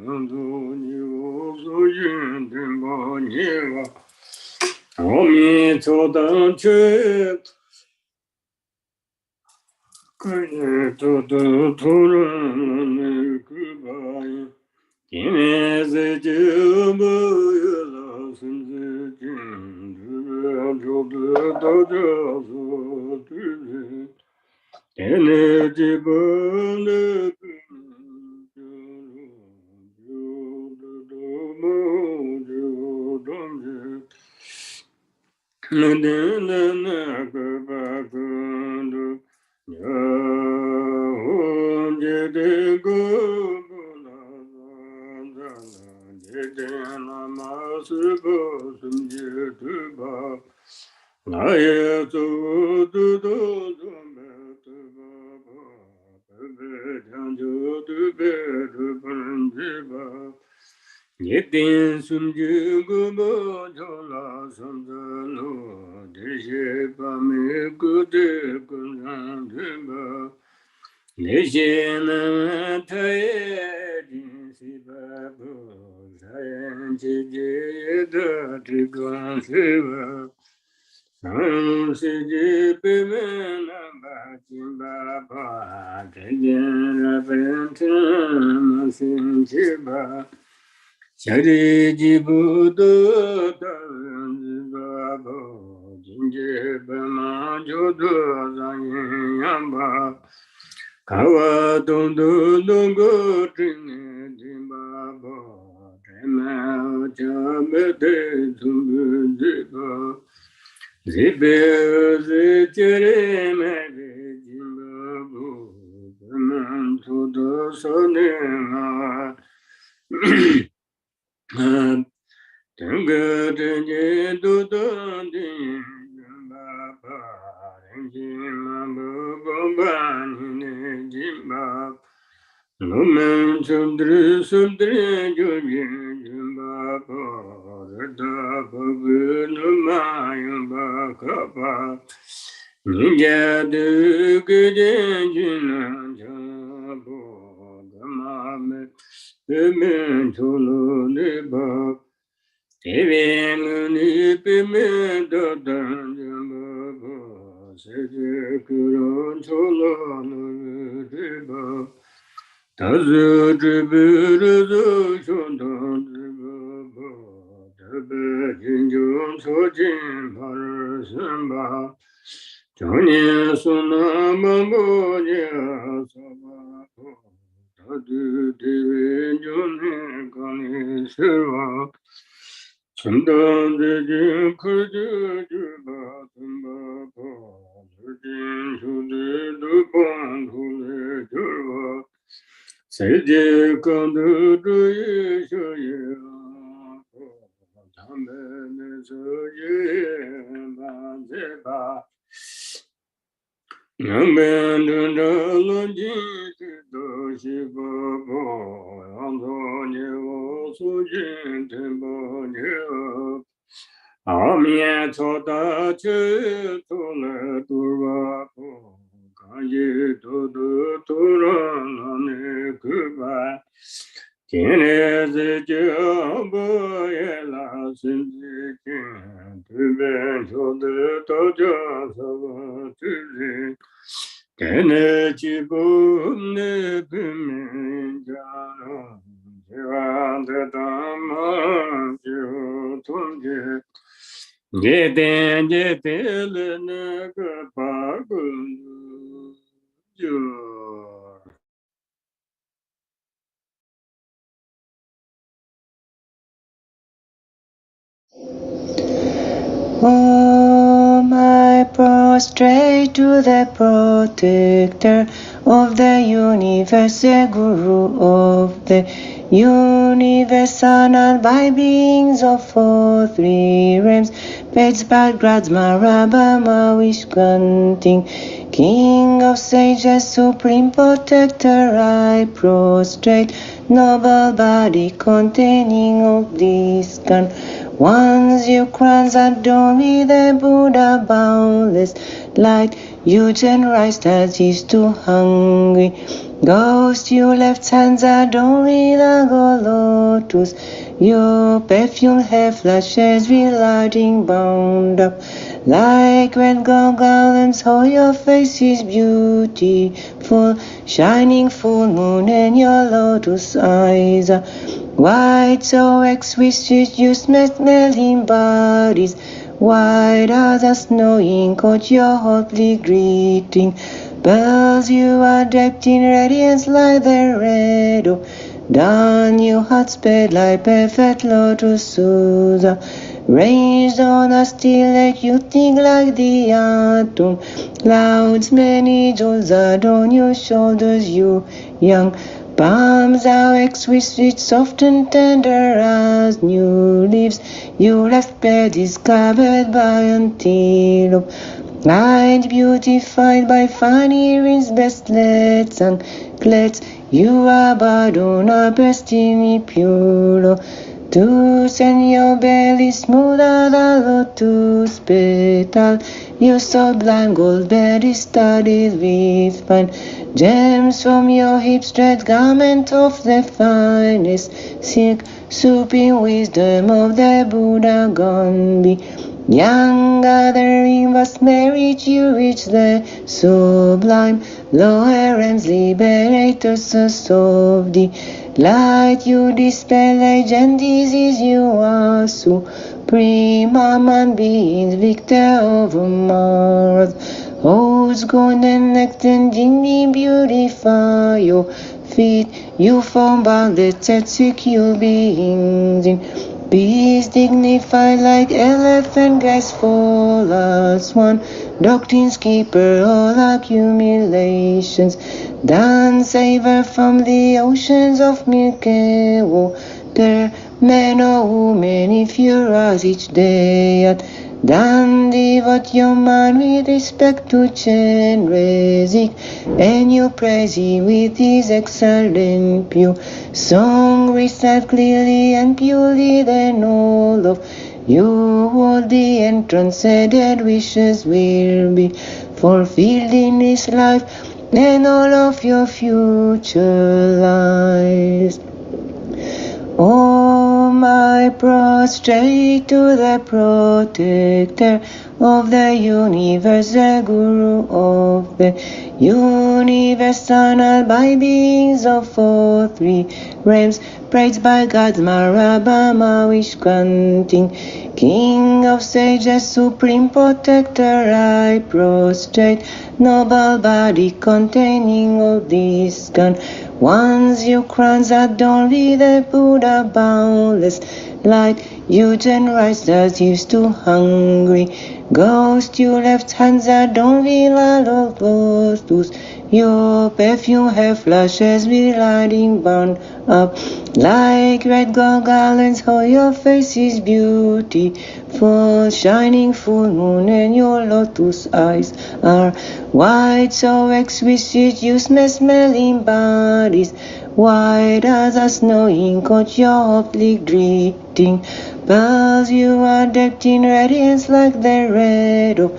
B: 양도니오소인된바니와 오미초단체 그네도도토라나네 그바이 기네즈주무유라 순즈진 드베조드다자소티지 에네지번에 그모주도모주동지 그네나나그바 kundu nyung jede gubula jede nama subo sumje tuba naye tu du du me tuba be janju tu be du banjiba Nitin sumju gubo jola samdano deshe pame kude kunjan dhimba Neshe na taye jinsi babu sayan chije yeda trikwan seva Sam sije pime namba chimba pa Tejen rabentan masin chiba Shari jibu do babo jinje bama jodo zanyin yamba kawa dondo dongo trini jimbabo tema chamete zumbu zibo zibe zichere mebe jimbabo beman todo sonema Tenga tenye dudon din baba jima baba ne jima lumen sundri sundri jujin jima baba da babu numa yamba kapa ninja de geden jina jabo gamame Pemen cholo neba Tevenuni pemen dadan jambaba Sede kuron cholo neba Tazu dribiruzu chondan jambaba Tabe jinjun chojin parasamba Chonye suna mambo nya sababa Tadu dewe jone kani serva Chandan deje kurje juba tumba pa Jujin shude dupan dhule jurva Seje kandu duye shoye Thambe ne soye banzeba Namben dundalanji doshi babo Antonye sujin tembo nyo Amye chota che tole turva po Kanji todo turanane kuba Kene zeche ambo yela sinji kin Tuben chode toja sava tuzi Kene chibu ne pimin jano Jivante dhamma jivu tunje Jeten jetele neka pagundu jor
C: I prostrate to the protector of the universe, the guru of the universe, honored by beings of all three realms, Peds, Grads, Marabama, wish granting, King of sages, supreme protector, I prostrate, noble body containing oblivion. Once you crowns adore me, the Buddha boundless light, huge and rise as is too hungry. Ghost, you left hands adore me, the gold lotus. Your perfume hair flashes relighting bound up. Like red gold garlands, how your face is beautiful. Shining full moon and your lotus eyes are white, so exquisite you smelling bodies. White as the snowing coat, your hotly greeting. Pearls you are draped in radiance like the red of dawn. Your heart sped like perfect lotus Susa. Ranged on a still lake, you think like the atom. Clouds, many jewels are on your shoulders, you young. Palms are exquisite, soft and tender as new leaves. Your left bed is covered by antelope. Light beautified by fine earrings, bracelets and anklets. You are bowed on a pristine pure. To send your belly smooth as a lotus petal. Your sublime gold bed is studded with fine gems from your hips, thread garment of the finest silk. Supreme wisdom of the Buddha gone be. Young gathering vast merit, you reach the sublime lower realms, liberators of the light. You dispel age and disease, you are supreme among beings, victor over Mars. Holds golden neck and NyungNe beautify your feet. You form boundless secure beings in peace, dignified like elephant, graceful as swan. Doctrine's keeper, all accumulations. Done savor from the oceans of Milky water. Men or women, if you rise each day at dawn, devote your mind with respect to Chenrezig, and you praise him with his excellent pure song. Recite clearly and purely, then all of your worldly and transcended wishes will be fulfilled in this life and all of your future lives. I prostrate to the protector of the universe, the guru of the universe, honored by beings of all three realms, praised by God's Marabama, wish granting, King of sages, supreme protector. I prostrate, noble body containing all these gone ones, you crowns adorn with the Buddha boundless light. You generous as used to hungry ghost. Your left hands adorn with all those. Your perfume have flashes with lighting bound up like red gold garlands. How your face is beautiful, shining full moon, and your lotus eyes are white, so exquisite. You smelling bodies white as a snowing coat. Your hotly drifting pearls, you are decked in radiance like the red of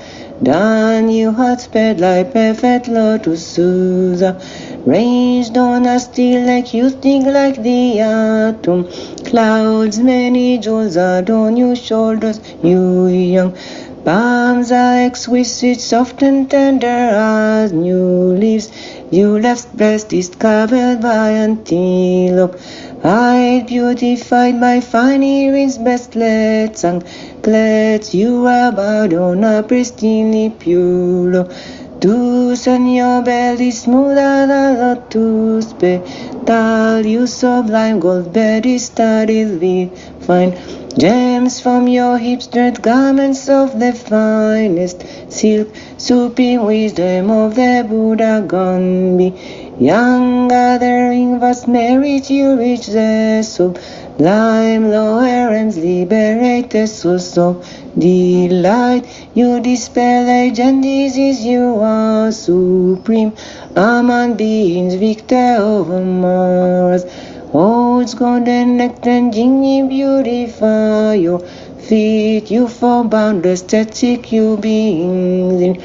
C: dawn. You had sped like perfect lotus Susa, ranged on a still lake. You think like the atom. Clouds, many jewels are on your shoulders, you young. Palms are exquisite, soft and tender as new leaves. Your left breast is covered by antelope hide, beautified by fine earrings, bracelets and anklets. You are bowed on a pristinely pure. To send your belly smooth as a lotus petal. You sublime gold bed is studded with fine gems from your hips, thread garments of the finest silk. Supreme wisdom of the Buddha gone be. Young gathering vast merit, you reach the sublime lower realms, liberate souls of delight. You dispel age and disease, you are supreme among beings, victor over Mars. Holds golden neck and NyungNe beautify your feet. You form boundless static, you beings in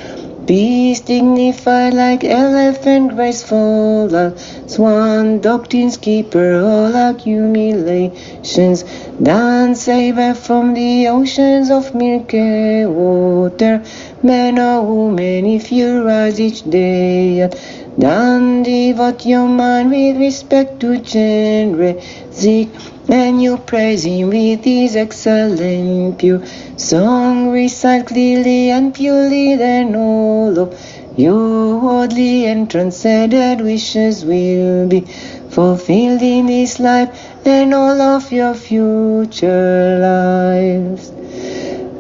C: peace, dignified like elephant, graceful as swan. Doctrine's keeper, all accumulations. Done savor from the oceans of Milky water. Men or women, if you rise each day at dawn, devote your mind with respect to Chenrezig, and you praise him with his excellent pure song. Recite clearly and purely, then all of your worldly and transcended wishes will be fulfilled in this life and all of your future lives.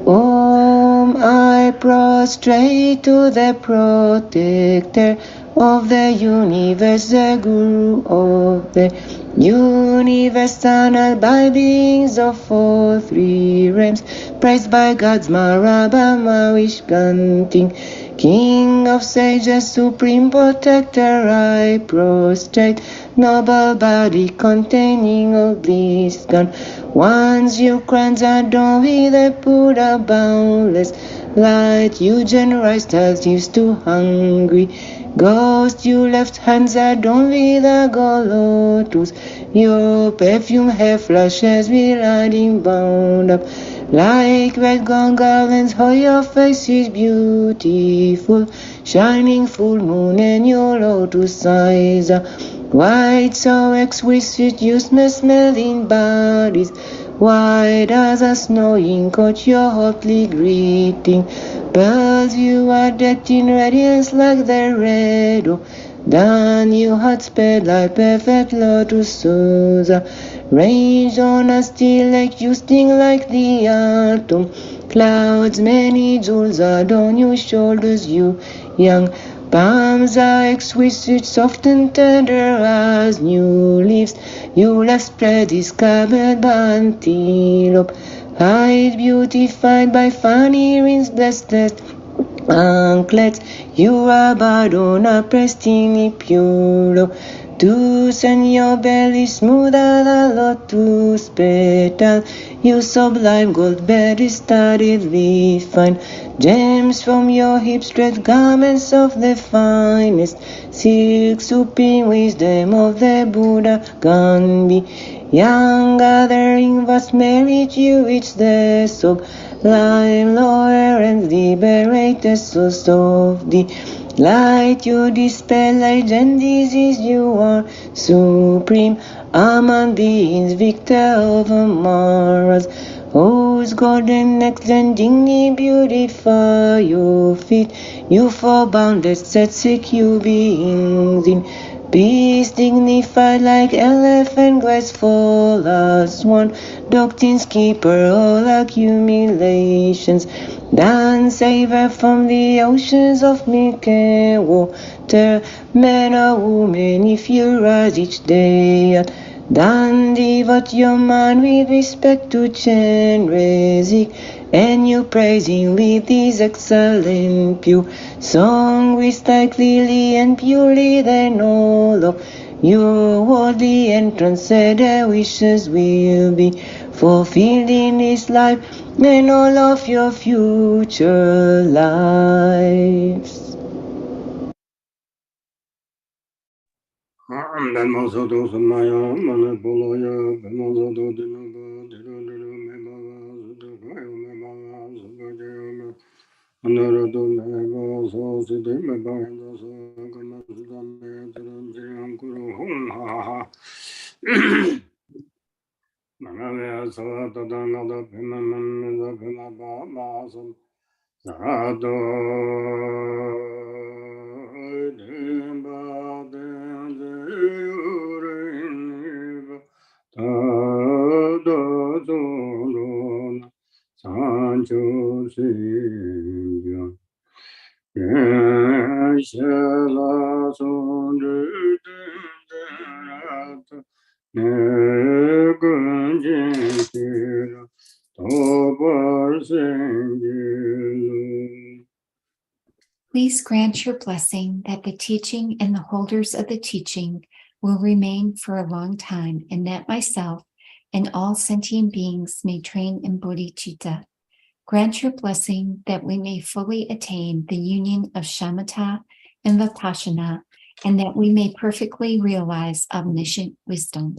C: I prostrate to the protector of the universe, the Guru of the universal by beings of all three realms, praised by God's Marabama Vishkanting, King of sages, supreme protector, I prostrate, noble body containing all bliss gone. Once you crowns adorned with the Buddha boundless light, you generous as used to hungry ghost, you left hands adorned with a gold lotus. Your perfume hair flashes with lighting bound up like red gold garlands. How your face is beautiful, shining full moon, and your lotus eyes are white, so exquisite you smell in bodies white as a snowing coat, your hotly greeting. Pearls you are decked in radiance like the red dawn you had spread like perfect lotuses, ranged on a still lake you sting like the autumn clouds. Many jewels adorn your shoulders, you young palms are exquisite, soft and tender as new leaves. You left spread is covered by antelope hide, beautified by funny rings, blessed anklets. You are bowed on a pristine pure lotus, and your belly smooth as a lotus petal. You sublime gold bed is studded with fine gems. From your hips straight garments of the finest silk, supreme wisdom of the Buddha can be young, gathering vast merit. You reach the sublime lower and liberate the souls of the light. You dispel age and disease, you are supreme among beings, victor over Mars, whose golden necks and dignity beautify your feet. You for boundless set sick you beings in peace, dignified like elephant, graceful as swan, doctrines keeper all accumulations, dan saver from the oceans of milk and water. Men or women, if you rise each day at dawn, devote your mind with respect to Chenrezig, and you praising with this excellent pure song, recite clearly and purely, then all of your worldly and transcendent wishes will be fulfilled in this life and all of your future lives.
A: Please grant your blessing that the teaching and the holders of the teaching will remain for a long time, and that myself and all sentient beings may train in bodhicitta. Grant your blessing that we may fully attain the union of shamatha and vipassana, and that we may perfectly realize omniscient wisdom.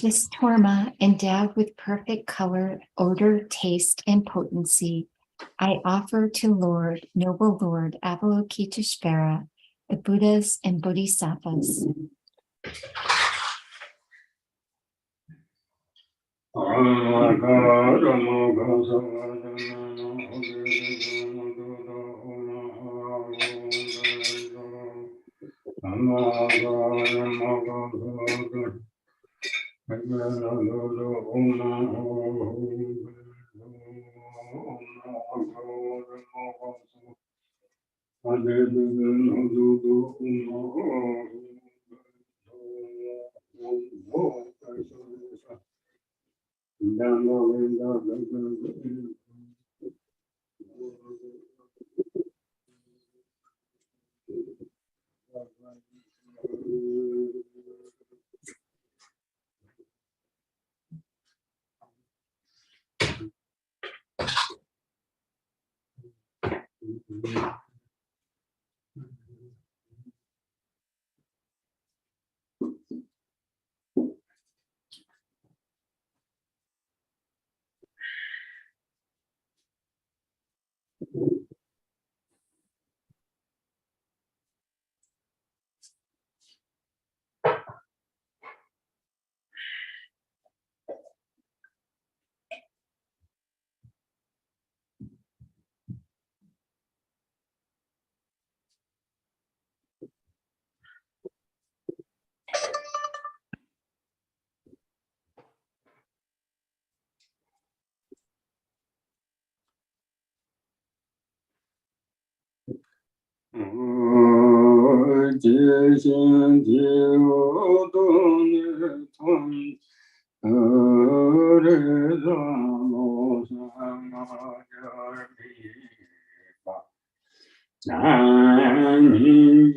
A: This torma, endowed with perfect color, odor, taste, and potency, I offer to Lord, noble Lord Avalokiteshvara, the Buddhas and Bodhisattvas.
B: NyungNe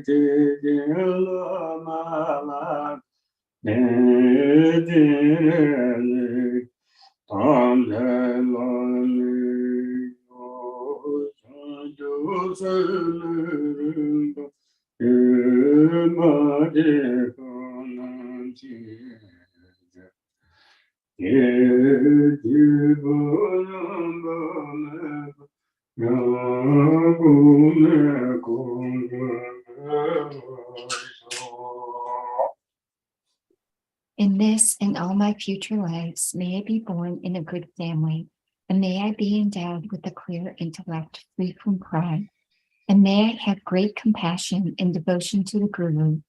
B: GDS Lama Bu
A: In this and all my future lives, may I be born in a good family, and may I be endowed with a clear intellect free from pride, and may I have great compassion and devotion to the Guru.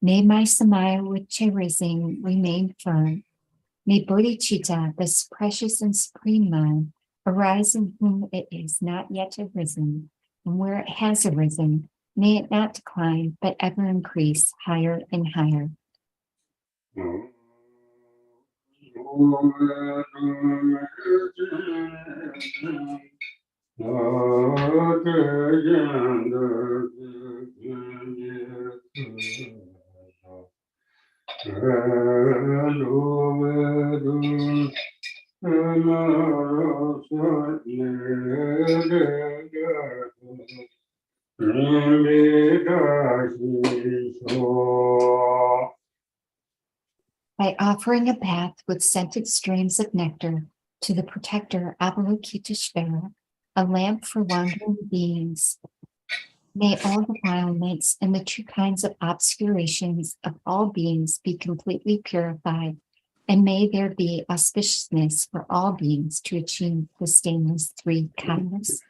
A: May my samaya which I rising remain firm. May bodhicitta, this precious and supreme mind, arise in whom it is not yet arisen, and where it has arisen, may it not decline, but ever increase higher and higher. By offering a bath with scented streams of nectar to the protector Avalokiteshvara, a lamp for wandering beings, may all defilements and the two kinds of obscurations of all beings be completely purified, and may there be auspiciousness for all beings to achieve the stainless three kindness.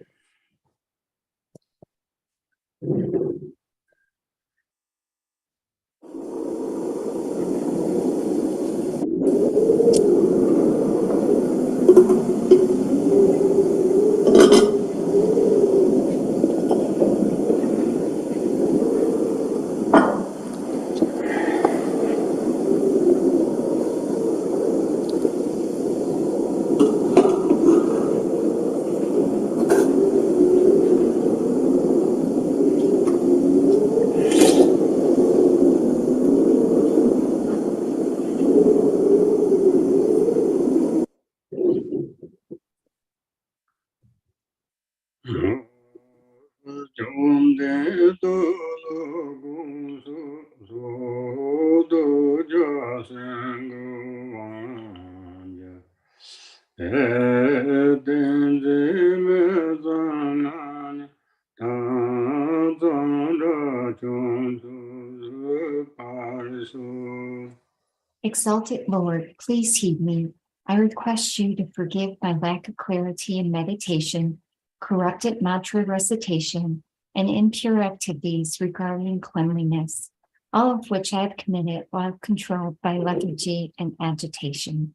A: Exalted Lord, please heed me. I request you to forgive my lack of clarity in meditation, corrupted mantra recitation, and impure activities regarding cleanliness, all of which I have committed while controlled by lethargy and agitation.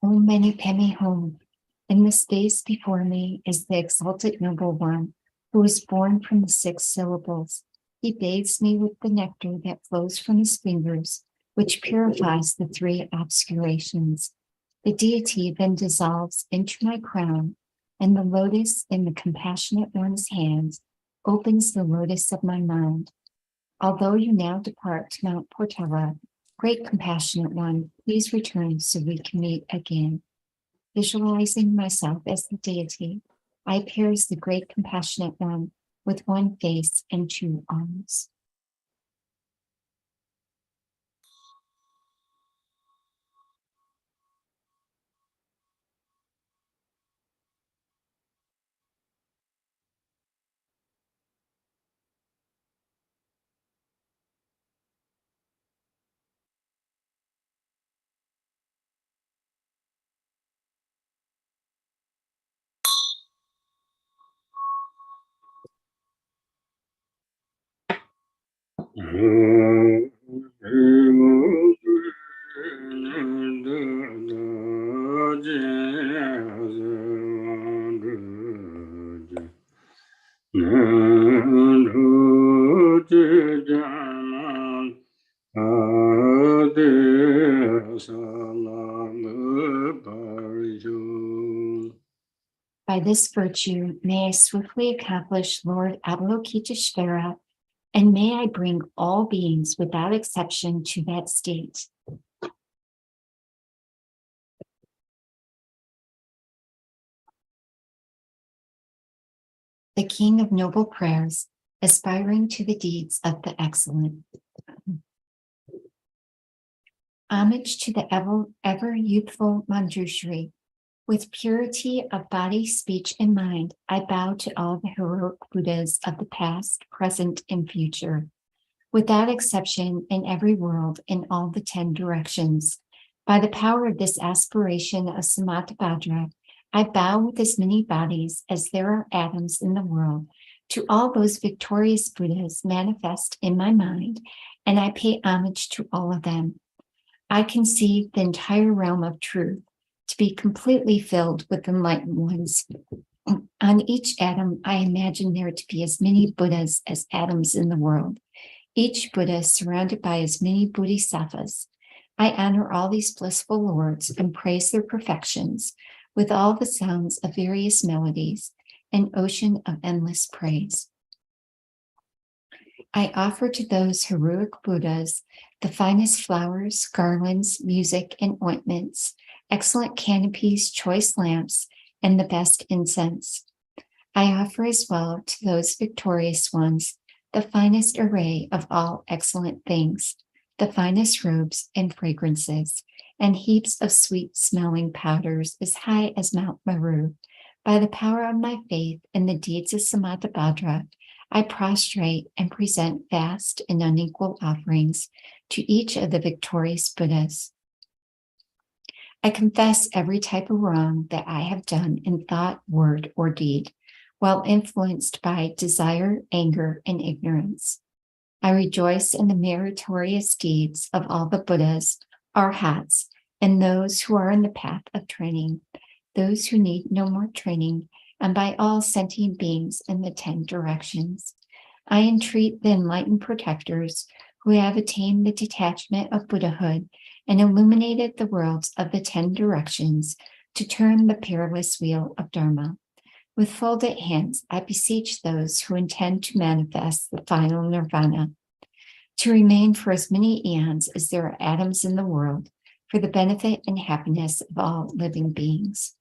A: Om Mani Padme Hum. In the space before me is the exalted noble one, who was born from the 6 syllables. He bathes me with the nectar that flows from his fingers, which purifies the 3 obscurations. The deity then dissolves into my crown, and the lotus in the compassionate one's hands opens the lotus of my mind. Although you now depart to Mount Portela, great compassionate one, please return so we can meet again. Visualizing myself as the deity, I appear as the great compassionate one with 1 face and 2 arms. By this virtue, may I swiftly accomplish Lord Avalokiteshvara, and may I bring all beings without exception to that state. The King of Noble Prayers, aspiring to the deeds of the excellent. Homage to the ever youthful Manjushri. With purity of body, speech, and mind, I bow to all the heroic Buddhas of the past, present, and future, without exception in every world in all the 10 directions. By the power of this aspiration of Samattabhadra, I bow with as many bodies as there are atoms in the world to all those victorious Buddhas manifest in my mind, and I pay homage to all of them. I conceive the entire realm of truth to be completely filled with enlightened ones. On each atom, I imagine there to be as many Buddhas as atoms in the world, each Buddha surrounded by as many Bodhisattvas. I honor all these blissful lords and praise their perfections with all the sounds of various melodies, an ocean of endless praise. I offer to those heroic Buddhas the finest flowers, garlands, music, and ointments, excellent canopies, choice lamps, and the best incense. I offer as well to those victorious ones the finest array of all excellent things, the finest robes and fragrances, and heaps of sweet-smelling powders as high as Mount Meru. By the power of my faith in the deeds of Samattabhadra, I prostrate and present vast and unequal offerings to each of the victorious Buddhas. I confess every type of wrong that I have done in thought, word, or deed, while influenced by desire, anger, and ignorance. I rejoice in the meritorious deeds of all the Buddhas, Arhats, and those who are in the path of training, those who need no more training, and by all sentient beings in the 10 directions. I entreat the enlightened protectors who have attained the detachment of Buddhahood and illuminated the worlds of the 10 directions to turn the peerless wheel of Dharma. With folded hands, I beseech those who intend to manifest the final nirvana to remain for as many eons as there are atoms in the world for the benefit and happiness of all living beings.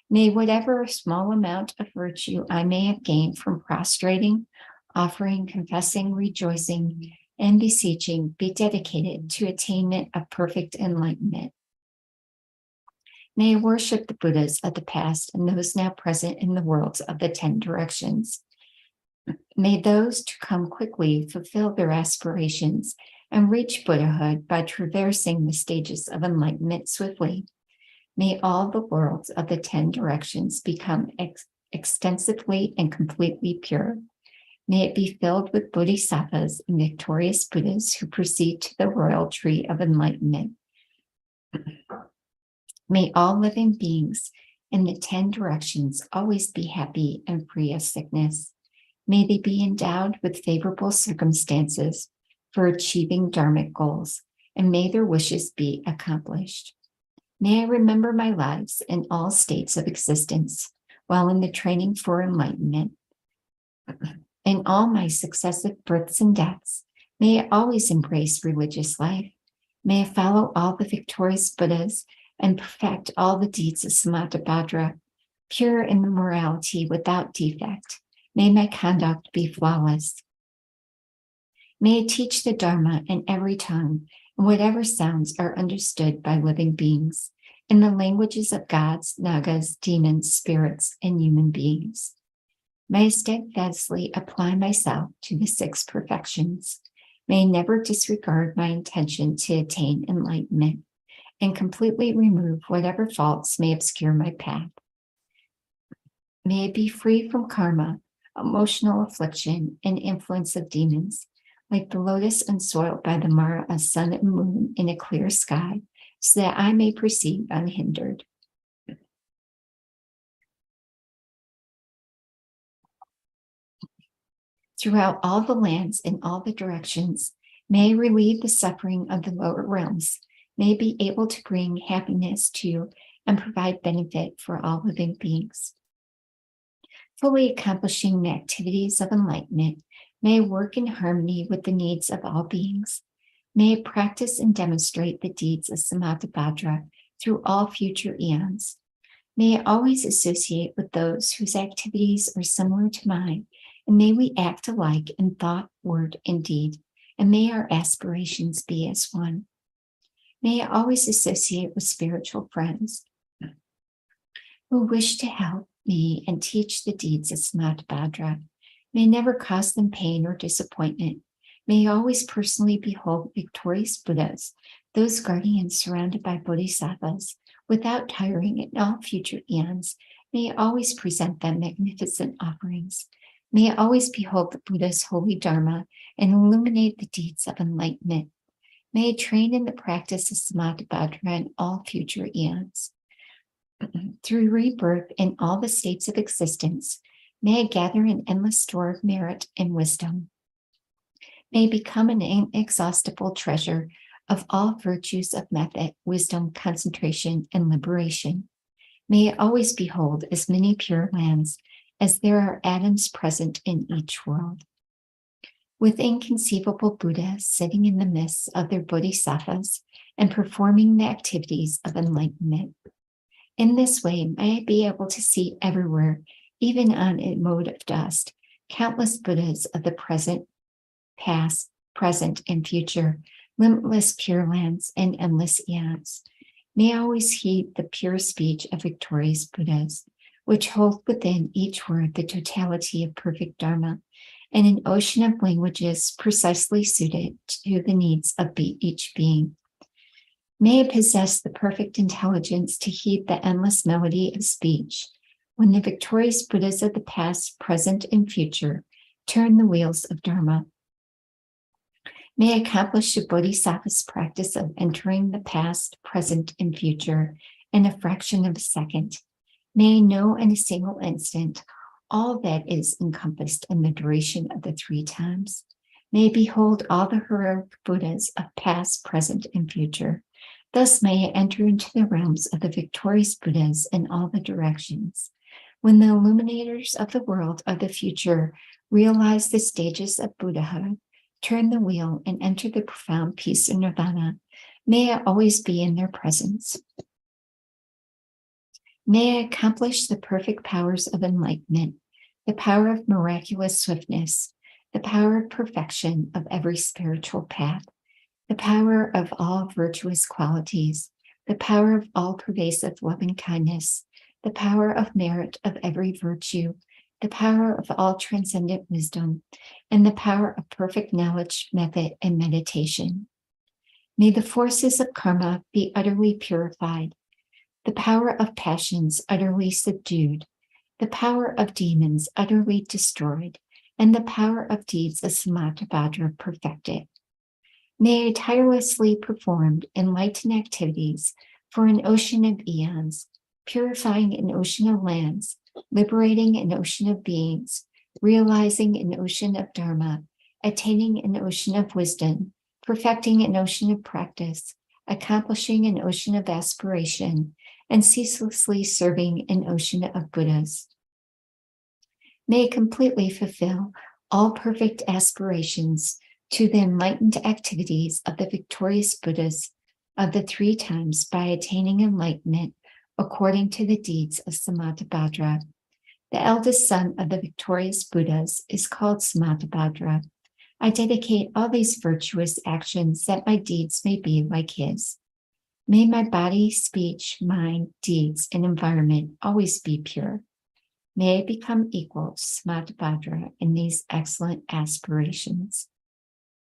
A: May whatever small amount of virtue I may have gained from prostrating, offering, confessing, rejoicing, and beseeching be dedicated to attainment of perfect enlightenment. May I worship the Buddhas of the past and those now present in the worlds of the 10 directions. May those to come quickly fulfill their aspirations and reach Buddhahood by traversing the stages of enlightenment swiftly. May all the worlds of the 10 directions become extensively and completely pure. May it be filled with bodhisattvas and victorious Buddhas who proceed to the royal tree of enlightenment. May all living beings in the 10 directions always be happy and free of sickness. May they be endowed with favorable circumstances for achieving dharmic goals, and may their wishes be accomplished. May I remember my lives in all states of existence while in the training for enlightenment. In all my successive births and deaths, may I always embrace religious life. May I follow all the victorious Buddhas and perfect all the deeds of Samattabhadra, pure in the morality without defect. May my conduct be flawless. May I teach the Dharma in every tongue, and whatever sounds are understood by living beings, in the languages of gods, nagas, demons, spirits, and human beings. May I steadfastly apply myself to the 6 perfections. May I never disregard my intention to attain enlightenment, and completely remove whatever faults may obscure my path. May I be free from karma, emotional affliction, and influence of demons, like the lotus unsoiled by the Mara of sun and moon in a clear sky, so that I may proceed unhindered. Throughout all the lands and all the directions, may I relieve the suffering of the lower realms. May I be able to bring happiness to and provide benefit for all living beings. Fully accomplishing the activities of enlightenment, may I work in harmony with the needs of all beings. May I practice and demonstrate the deeds of Samattabhadra through all future eons. May I always associate with those whose activities are similar to mine, and may we act alike in thought, word, and deed, and may our aspirations be as one. May I always associate with spiritual friends who wish to help me and teach the deeds of Samattabhadra. May I never cause them pain or disappointment. May I always personally behold victorious Buddhas, those guardians surrounded by bodhisattvas, without tiring in all future eons. May I always present them magnificent offerings. May I always behold the Buddha's holy Dharma and illuminate the deeds of enlightenment. May I train in the practice of Samattabhadra in all future eons. Through rebirth in all the states of existence, may I gather an endless store of merit and wisdom. May I become an inexhaustible treasure of all virtues of method, wisdom, concentration, and liberation. May I always behold as many pure lands as there are atoms present in each world. With inconceivable Buddhas sitting in the midst of their bodhisattvas and performing the activities of enlightenment. In this way, may I be able to see everywhere, even on a mote of dust, countless Buddhas of the present past, present, and future, limitless pure lands, and endless eons. May I always heed the pure speech of victorious Buddhas, which hold within each word the totality of perfect Dharma, and an ocean of languages precisely suited to the needs of each being. May I possess the perfect intelligence to heed the endless melody of speech when the victorious Buddhas of the past, present, and future turn the wheels of Dharma. May I accomplish the Bodhisattva's practice of entering the past, present, and future in a fraction of a second. May I know in a single instant all that is encompassed in the duration of the 3 times. May I behold all the heroic Buddhas of past, present, and future. Thus may I enter into the realms of the victorious Buddhas in all the directions. When the illuminators of the world of the future realize the stages of Buddhahood, turn the wheel, and enter the profound peace of nirvana, may I always be in their presence. May I accomplish the perfect powers of enlightenment, the power of miraculous swiftness, the power of perfection of every spiritual path, the power of all virtuous qualities, the power of all pervasive loving kindness, the power of merit of every virtue, the power of all transcendent wisdom, and the power of perfect knowledge, method, and meditation. May the forces of karma be utterly purified, the power of passions utterly subdued, the power of demons utterly destroyed, and the power of deeds of Samattabhadra perfected. May I tirelessly perform enlightened activities for an ocean of eons, purifying an ocean of lands, liberating an ocean of beings, realizing an ocean of Dharma, attaining an ocean of wisdom, perfecting an ocean of practice, accomplishing an ocean of aspiration, and ceaselessly serving an ocean of Buddhas. May I completely fulfill all perfect aspirations to the enlightened activities of the victorious Buddhas of the 3 times by attaining enlightenment according to the deeds of Samattabhadra. The eldest son of the victorious Buddhas is called Samattabhadra. I dedicate all these virtuous actions that my deeds may be like his. May my body, speech, mind, deeds, and environment always be pure. May I become equal to Samattabhadra in these excellent aspirations.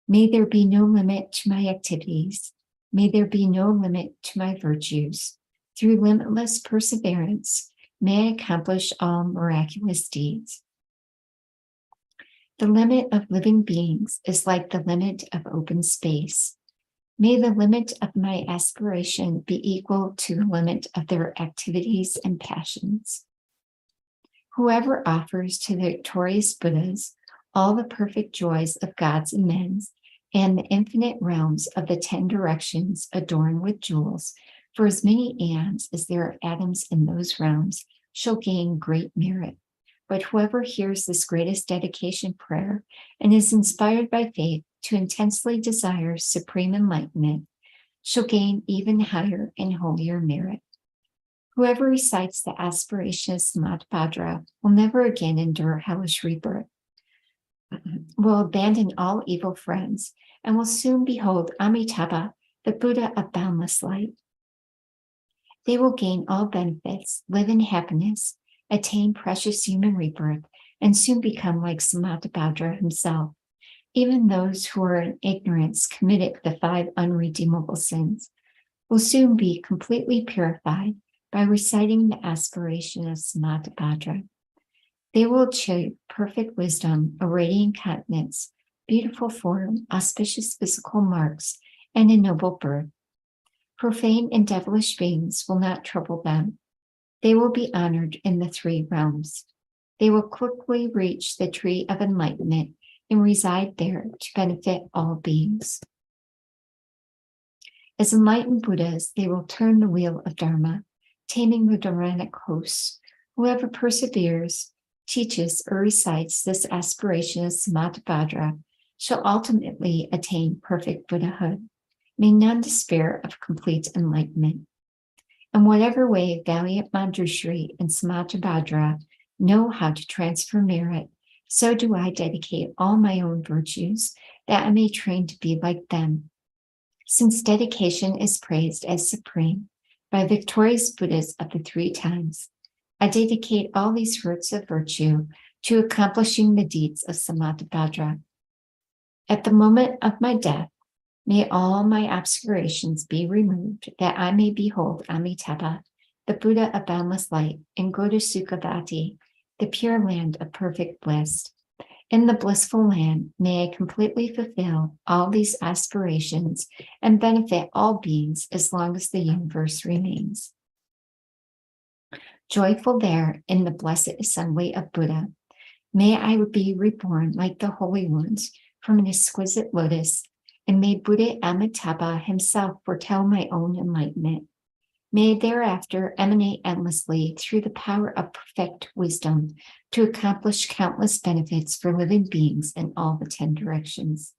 A: May there be no limit to my activities. May there be no limit to my virtues. Through limitless perseverance, may I accomplish all miraculous deeds. The limit of living beings is like the limit of open space. May the limit of my aspiration be equal to the limit of their activities and passions. Whoever offers to the victorious Buddhas all the perfect joys of gods and men, and the infinite realms of the 10 directions adorned with jewels, for as many eons as there are atoms in those realms, shall gain great merit. But whoever hears this greatest dedication prayer and is inspired by faith to intensely desire supreme enlightenment shall gain even higher and holier merit. Whoever recites the aspiration of Samattabhadra will never again endure hellish rebirth, will abandon all evil friends, and will soon behold Amitabha, the Buddha of boundless light. They will gain all benefits, live in happiness, attain precious human rebirth, and soon become like Samattabhadra himself. Even those who are in ignorance committed the 5 unredeemable sins will soon be completely purified by reciting the aspiration of Samattabhadra. They will achieve perfect wisdom, a radiant countenance, beautiful form, auspicious physical marks, and a noble birth. Profane and devilish beings will not trouble them. They will be honored in the 3 realms. They will quickly reach the tree of enlightenment and reside there to benefit all beings. As enlightened Buddhas, they will turn the wheel of Dharma, taming the Dharanic hosts. Whoever perseveres, teaches, or recites this aspiration of Samattabhadra shall ultimately attain perfect Buddhahood. May none despair of complete enlightenment. In whatever way valiant Manjushri and Samattabhadra know how to transfer merit, so do I dedicate all my own virtues, that I may train to be like them. Since dedication is praised as supreme by victorious Buddhas of the three times, I dedicate all these fruits of virtue to accomplishing the deeds of Samattabhadra. At the moment of my death, may all my obscurations be removed, that I may behold Amitabha, the Buddha of boundless light, and go to Sukhavati, the pure land of perfect bliss. In the blissful land, may I completely fulfill all these aspirations and benefit all beings as long as the universe remains. Joyful there in the blessed assembly of Buddha, may I be reborn like the holy ones from an exquisite lotus, and may Buddha Amitabha himself foretell my own enlightenment. May I thereafter emanate endlessly through the power of perfect wisdom to accomplish countless benefits for living beings in all the 10 directions.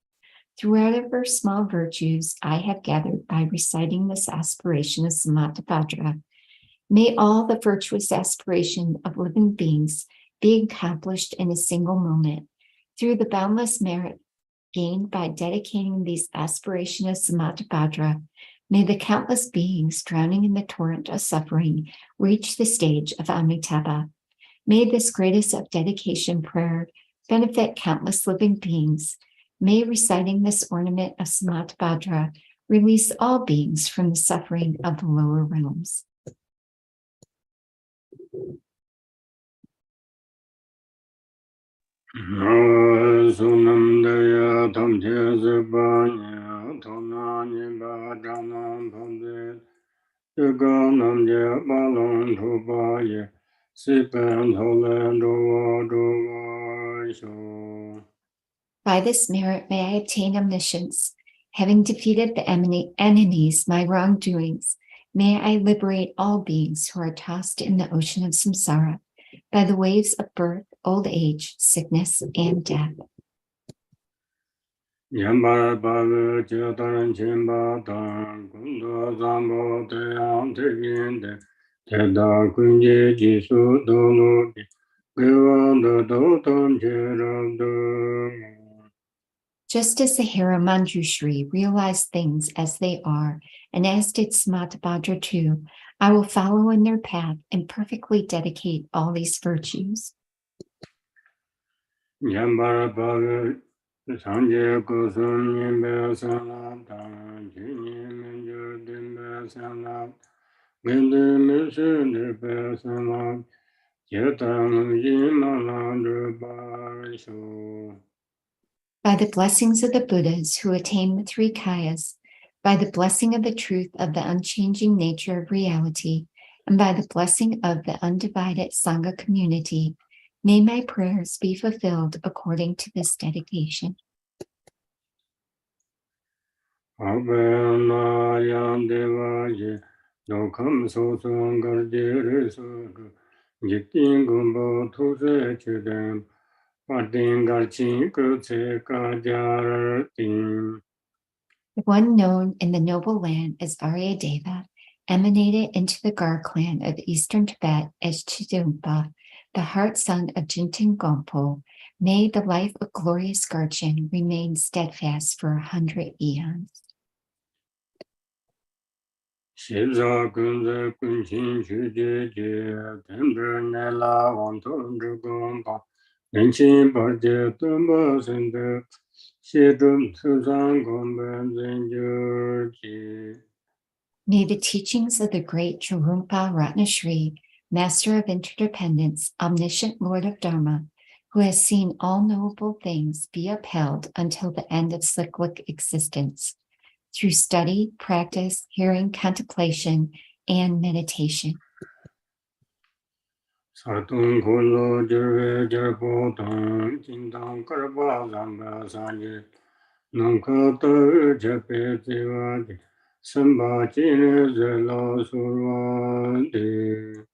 A: Through whatever small virtues I have gathered by reciting this aspiration of Samattabhadra, may all the virtuous aspiration of living beings be accomplished in a single moment. Through the boundless merit gained by dedicating these aspirations of Samattabhadra, may the countless beings drowning in the torrent of suffering reach the stage of Amitabha. May this greatest of dedication prayer benefit countless living beings. May reciting this ornament of Samattabhadra release all beings from the suffering of the lower realms.
B: Sunamdaya Tamche Zubanya Tonani Bajanam Pande Yuganamja Balon Tubaye Sipan Tolan Sho.
A: By this merit may I obtain omniscience. Having defeated the enemies, my wrongdoings, may I liberate all beings who are tossed in the ocean of samsara by the waves of birth, old age, sickness, and death.
B: Yambara Babu Chitaran Chimbatan Kundo Zambo Tayam Teginde Teda Kunje Jisu Dolu Givanda Dotam Chirabdu.
A: Just as the hero Manjushri realized things as they are, and as did Samattabhadra too, I will follow in their path and perfectly dedicate all these virtues.
B: Yambara Babu Sanje Kusum Yimbe Sanatan Chini Minjur Dimbe Sanat Gindi Misu Dirbe Sanat Yetam Yimalandu Barisho.
A: By the blessings of the Buddhas who attain the three kayas, by the blessing of the truth of the unchanging nature of reality, and by the blessing of the undivided Sangha community, may my prayers be fulfilled according to this dedication. The one known in the noble land as Aryadeva emanated into the Gar clan of eastern Tibet as Chidumpa, the heart son of Jinten Gompo. May the life of glorious Garchen remain steadfast for 100 eons.
B: Shibza kunze kunchin chuje je, tembre nela wanton drugompa, nenchin parje tumba sende, shedum susan gomben zenjurji.
A: May the teachings of the great Churumpa Ratnashri, Master of Interdependence, Omniscient Lord of Dharma, who has seen all knowable things, be upheld until the end of cyclic existence, through study, practice, hearing, contemplation, and meditation.
B: Satung kolo jirve jirpo tang, jintang karpa zamba sanje, nangkata jepe zivadi, samba jine zela survadi.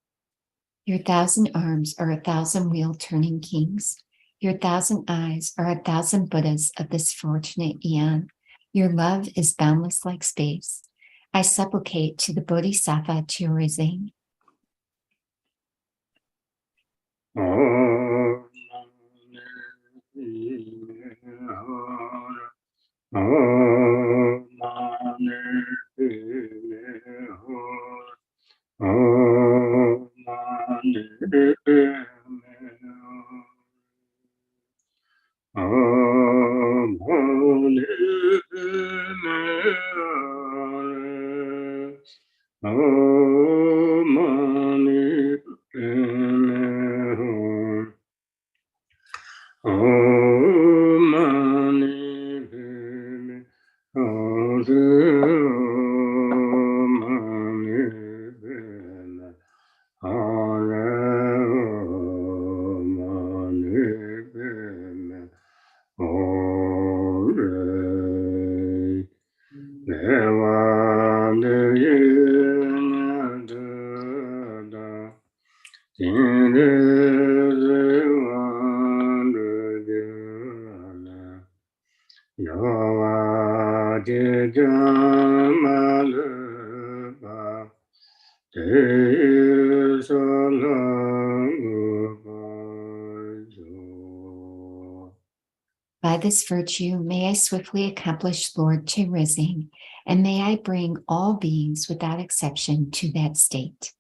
A: Your 1,000 arms are 1,000 wheel-turning kings. Your 1,000 eyes are 1,000 Buddhas of this fortunate eon. Your love is boundless like space. I supplicate to the Bodhisattva Chorazing. By this virtue, may I swiftly accomplish Lord to rising, and may I bring all beings without exception to that state.